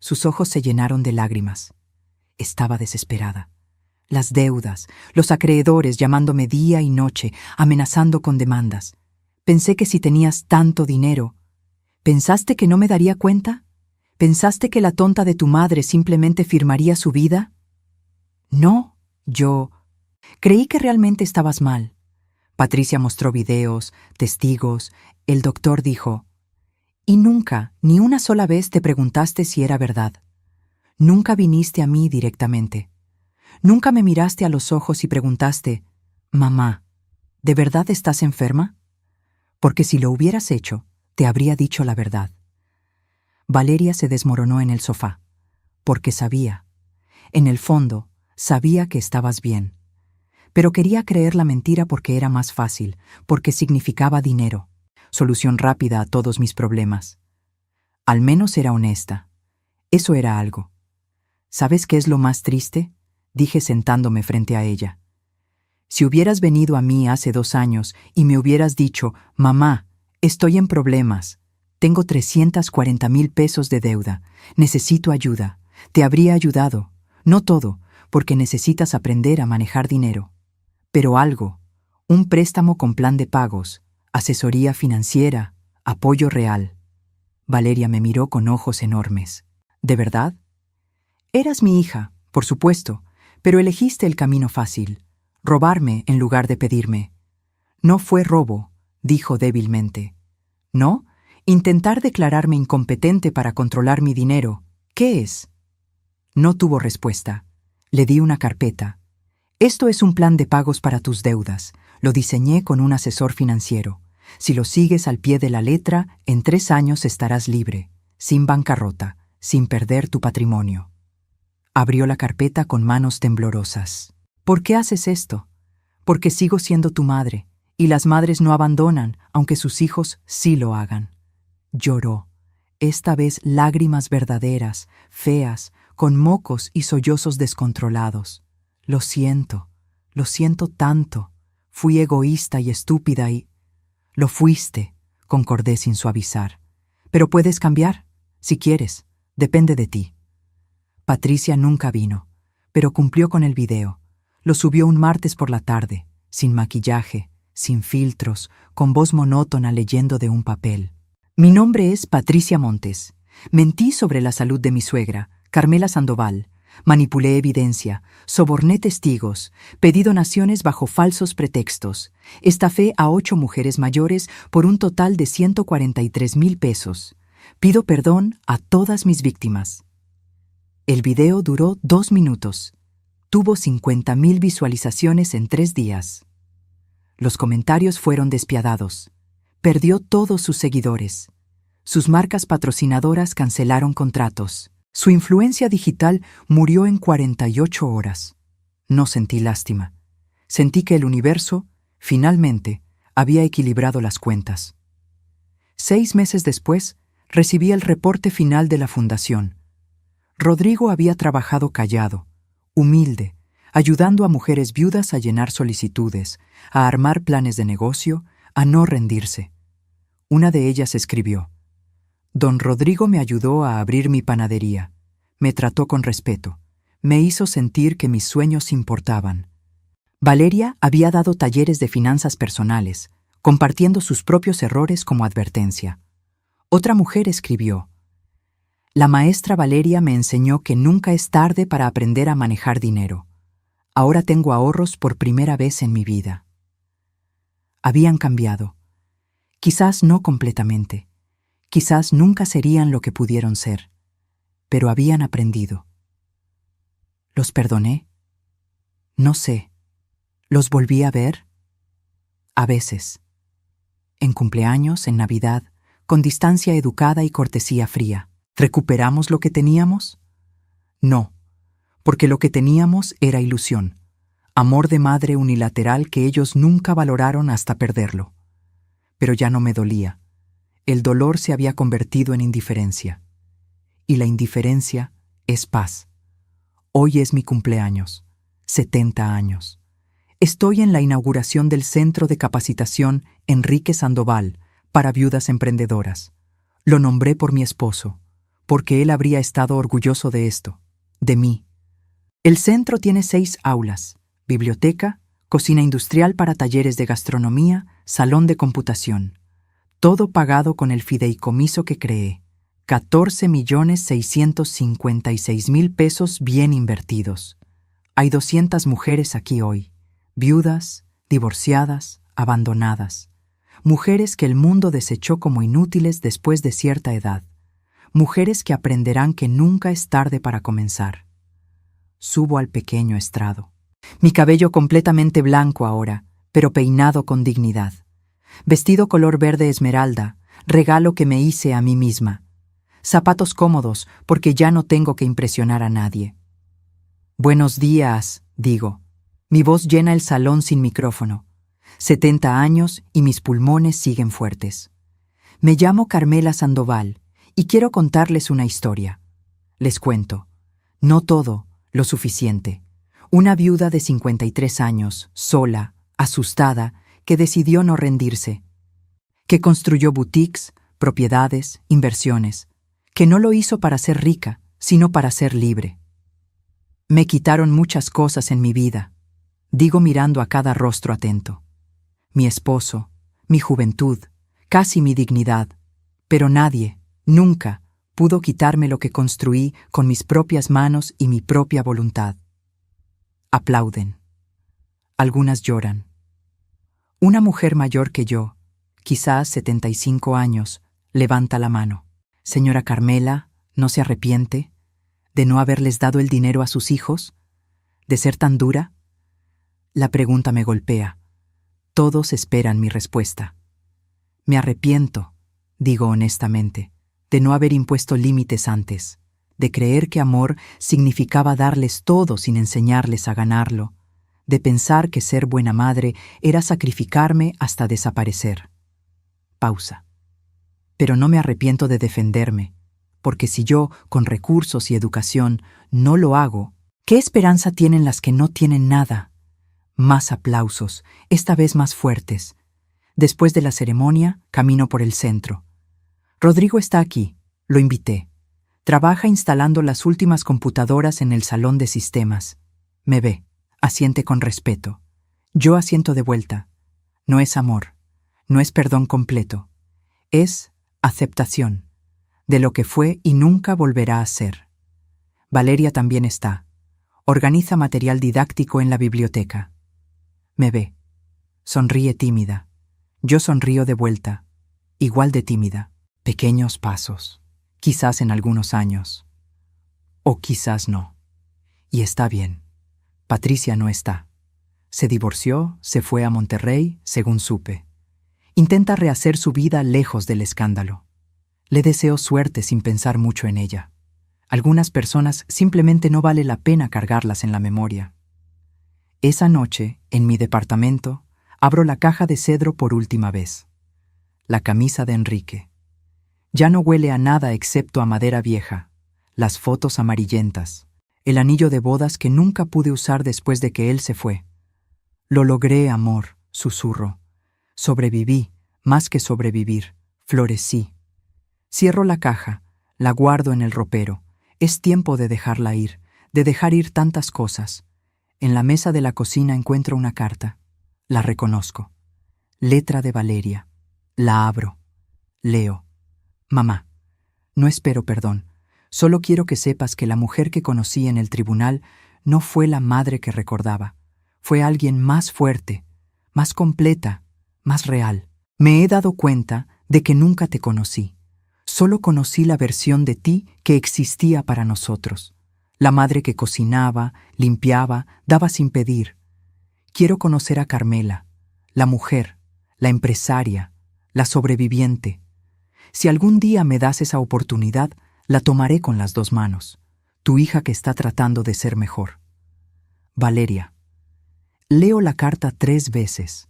Sus ojos se llenaron de lágrimas. Estaba desesperada. Las deudas, los acreedores llamándome día y noche, amenazando con demandas. Pensé que si tenías tanto dinero... ¿Pensaste que no me daría cuenta? ¿Pensaste que la tonta de tu madre simplemente firmaría su vida? No, yo... Creí que realmente estabas mal. Patricia mostró videos, testigos. El doctor dijo... Y nunca, ni una sola vez te preguntaste si era verdad. Nunca viniste a mí directamente. Nunca me miraste a los ojos y preguntaste, «Mamá, ¿de verdad estás enferma?» Porque si lo hubieras hecho, te habría dicho la verdad. Valeria se desmoronó en el sofá, porque sabía. En el fondo, sabía que estabas bien. Pero quería creer la mentira porque era más fácil, porque significaba dinero, solución rápida a todos mis problemas. Al menos era honesta. Eso era algo. ¿Sabes qué es lo más triste?, dije sentándome frente a ella. Si hubieras venido a mí hace 2 años y me hubieras dicho, «Mamá, estoy en problemas. Tengo 340,000 pesos de deuda. Necesito ayuda», te habría ayudado. No todo, porque necesitas aprender a manejar dinero. Pero algo, un préstamo con plan de pagos, asesoría financiera, apoyo real. Valeria me miró con ojos enormes. ¿De verdad? Eras mi hija, por supuesto, pero elegiste el camino fácil, robarme en lugar de pedirme. No fue robo, dijo débilmente. ¿No? Intentar declararme incompetente para controlar mi dinero. ¿Qué es? No tuvo respuesta. Le di una carpeta. Esto es un plan de pagos para tus deudas. Lo diseñé con un asesor financiero. Si lo sigues al pie de la letra, en 3 años estarás libre, sin bancarrota, sin perder tu patrimonio. Abrió la carpeta con manos temblorosas. ¿Por qué haces esto? Porque sigo siendo tu madre, y las madres no abandonan, aunque sus hijos sí lo hagan. Lloró, esta vez lágrimas verdaderas, feas, con mocos y sollozos descontrolados. Lo siento tanto. Fui egoísta y estúpida y... Lo fuiste, concordé sin suavizar. Pero puedes cambiar, si quieres, depende de ti. Patricia nunca vino, pero cumplió con el video. Lo subió un martes por la tarde, sin maquillaje, sin filtros, con voz monótona leyendo de un papel. Mi nombre es Patricia Montes. Mentí sobre la salud de mi suegra, Carmela Sandoval. Manipulé evidencia, soborné testigos, pedí donaciones bajo falsos pretextos. Estafé a 8 mujeres mayores por un total de 143,000 pesos. Pido perdón a todas mis víctimas. El video duró 2 minutos. Tuvo 50,000 visualizaciones en 3 días. Los comentarios fueron despiadados. Perdió todos sus seguidores. Sus marcas patrocinadoras cancelaron contratos. Su influencia digital murió en 48 horas. No sentí lástima. Sentí que el universo, finalmente, había equilibrado las cuentas. 6 meses después, recibí el reporte final de la fundación. Rodrigo había trabajado callado, humilde, ayudando a mujeres viudas a llenar solicitudes, a armar planes de negocio, a no rendirse. Una de ellas escribió: «Don Rodrigo me ayudó a abrir mi panadería. Me trató con respeto. Me hizo sentir que mis sueños importaban». Valeria había dado talleres de finanzas personales, compartiendo sus propios errores como advertencia. Otra mujer escribió: «La maestra Valeria me enseñó que nunca es tarde para aprender a manejar dinero. Ahora tengo ahorros por primera vez en mi vida». Habían cambiado. Quizás no completamente. Quizás nunca serían lo que pudieron ser. Pero habían aprendido. ¿Los perdoné? No sé. ¿Los volví a ver? A veces. En cumpleaños, en Navidad, con distancia educada y cortesía fría. ¿Recuperamos lo que teníamos? No, porque lo que teníamos era ilusión, amor de madre unilateral que ellos nunca valoraron hasta perderlo. Pero ya no me dolía. El dolor se había convertido en indiferencia. Y la indiferencia es paz. Hoy es mi cumpleaños, 70 años. Estoy en la inauguración del Centro de Capacitación Enrique Sandoval para viudas emprendedoras. Lo nombré por mi esposo, porque él habría estado orgulloso de esto, de mí. El centro tiene 6 aulas, biblioteca, cocina industrial para talleres de gastronomía, salón de computación. Todo pagado con el fideicomiso que creé. 14,656,000 pesos bien invertidos. Hay 200 mujeres aquí hoy, viudas, divorciadas, abandonadas. mujeres que el mundo desechó como inútiles después de cierta edad, mujeres que aprenderán que nunca es tarde para comenzar. Subo al pequeño estrado. Mi cabello completamente blanco ahora, pero peinado con dignidad. Vestido color verde esmeralda, regalo que me hice a mí misma. Zapatos cómodos, porque ya no tengo que impresionar a nadie. Buenos días, digo. Mi voz llena el salón sin micrófono. 70 años y mis pulmones siguen fuertes. Me llamo Carmela Sandoval y quiero contarles una historia. Les cuento. No todo, lo suficiente. Una viuda de 53 años, sola, asustada, que decidió no rendirse. Que construyó boutiques, propiedades, inversiones. Que no lo hizo para ser rica, sino para ser libre. Me quitaron muchas cosas en mi vida, digo mirando a cada rostro atento. Mi esposo, mi juventud, casi mi dignidad, pero nadie, nunca, pudo quitarme lo que construí con mis propias manos y mi propia voluntad. Aplauden. Algunas lloran. Una mujer mayor que yo, quizás 75 años, levanta la mano. Señora Carmela, ¿no se arrepiente de no haberles dado el dinero a sus hijos? ¿De ser tan dura? La pregunta me golpea. Todos esperan mi respuesta. Me arrepiento, digo honestamente, de no haber impuesto límites antes, de creer que amor significaba darles todo sin enseñarles a ganarlo, de pensar que ser buena madre era sacrificarme hasta desaparecer. Pausa. Pero no me arrepiento de defenderme, porque si yo, con recursos y educación, no lo hago, ¿qué esperanza tienen las que no tienen nada? Más aplausos, esta vez más fuertes. Después de la ceremonia, camino por el centro. Rodrigo está aquí, lo invité. Trabaja instalando las últimas computadoras en el salón de sistemas. Me ve, asiente con respeto. Yo asiento de vuelta. No es amor, no es perdón completo. Es aceptación de lo que fue y nunca volverá a ser. Valeria también está. Organiza material didáctico en la biblioteca. Me ve. Sonríe tímida. Yo sonrío de vuelta, igual de tímida. Pequeños pasos. Quizás en algunos años. O quizás no. Y está bien. Patricia no está. Se divorció, se fue a Monterrey, según supe. Intenta rehacer su vida lejos del escándalo. Le deseo suerte sin pensar mucho en ella. Algunas personas simplemente no vale la pena cargarlas en la memoria. Esa noche, en mi departamento, abro la caja de cedro por última vez. La camisa de Enrique. Ya no huele a nada excepto a madera vieja, las fotos amarillentas, el anillo de bodas que nunca pude usar después de que él se fue. Lo logré, amor, susurro. Sobreviví, más que sobrevivir, florecí. Cierro la caja, la guardo en el ropero. Es tiempo de dejarla ir, de dejar ir tantas cosas. En la mesa de la cocina encuentro una carta. La reconozco. Letra de Valeria. La abro. Leo. Mamá, no espero perdón. Solo quiero que sepas que la mujer que conocí en el tribunal no fue la madre que recordaba. Fue alguien más fuerte, más completa, más real. Me he dado cuenta de que nunca te conocí. Solo conocí la versión de ti que existía para nosotros. La madre que cocinaba, limpiaba, daba sin pedir. Quiero conocer a Carmela, la mujer, la empresaria, la sobreviviente. Si algún día me das esa oportunidad, la tomaré con las dos manos. Tu hija que está tratando de ser mejor. Valeria. Leo la carta 3 veces.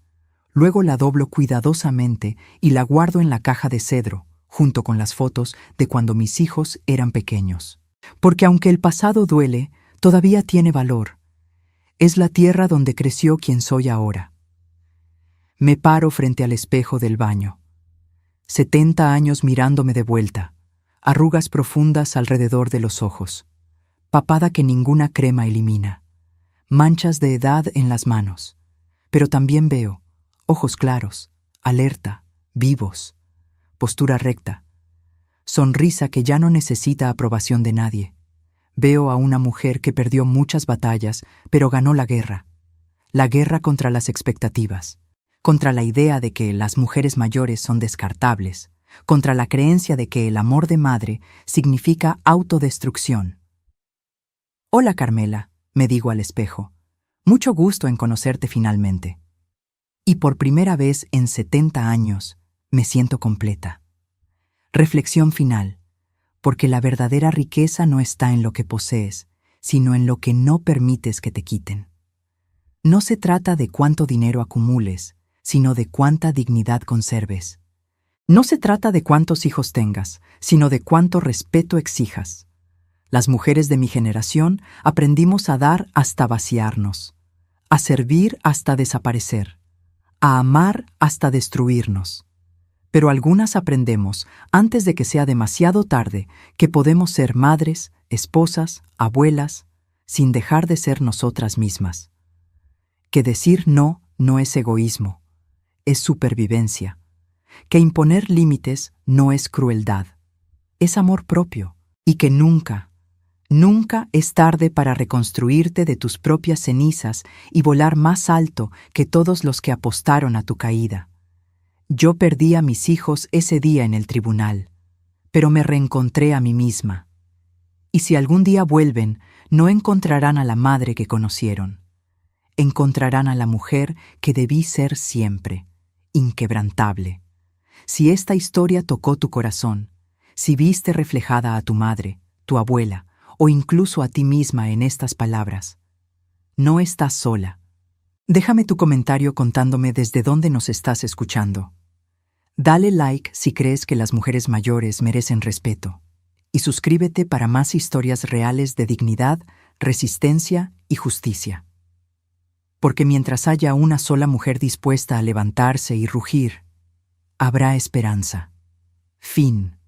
Luego la doblo cuidadosamente y la guardo en la caja de cedro, junto con las fotos de cuando mis hijos eran pequeños. Porque aunque el pasado duele, todavía tiene valor. Es la tierra donde creció quien soy ahora. Me paro frente al espejo del baño. 70 años mirándome de vuelta, arrugas profundas alrededor de los ojos, papada que ninguna crema elimina, manchas de edad en las manos, pero también veo ojos claros, alerta, vivos, postura recta, sonrisa que ya no necesita aprobación de nadie. Veo a una mujer que perdió muchas batallas, pero ganó la guerra contra las expectativas. contra la idea de que las mujeres mayores son descartables, contra la creencia de que el amor de madre significa autodestrucción. Hola, Carmela, me digo al espejo. Mucho gusto en conocerte finalmente. Y por primera vez en 70 años me siento completa. Reflexión final, porque la verdadera riqueza no está en lo que posees, sino en lo que no permites que te quiten. No se trata de cuánto dinero acumules, sino de cuánta dignidad conserves. No se trata de cuántos hijos tengas, sino de cuánto respeto exijas. Las mujeres de mi generación aprendimos a dar hasta vaciarnos, a servir hasta desaparecer, a amar hasta destruirnos. Pero algunas aprendemos, antes de que sea demasiado tarde, que podemos ser madres, esposas, abuelas, sin dejar de ser nosotras mismas. Que decir no no es egoísmo, es supervivencia. Que imponer límites no es crueldad, es amor propio. Y que nunca, nunca es tarde para reconstruirte de tus propias cenizas y volar más alto que todos los que apostaron a tu caída. Yo perdí a mis hijos ese día en el tribunal, pero me reencontré a mí misma. Y si algún día vuelven, no encontrarán a la madre que conocieron. Encontrarán a la mujer que debí ser siempre, inquebrantable. Si esta historia tocó tu corazón, si viste reflejada a tu madre, tu abuela, o incluso a ti misma en estas palabras, no estás sola. Déjame tu comentario contándome desde dónde nos estás escuchando. Dale like si crees que las mujeres mayores merecen respeto. Y suscríbete para más historias reales de dignidad, resistencia y justicia. Porque mientras haya una sola mujer dispuesta a levantarse y rugir, habrá esperanza. Fin.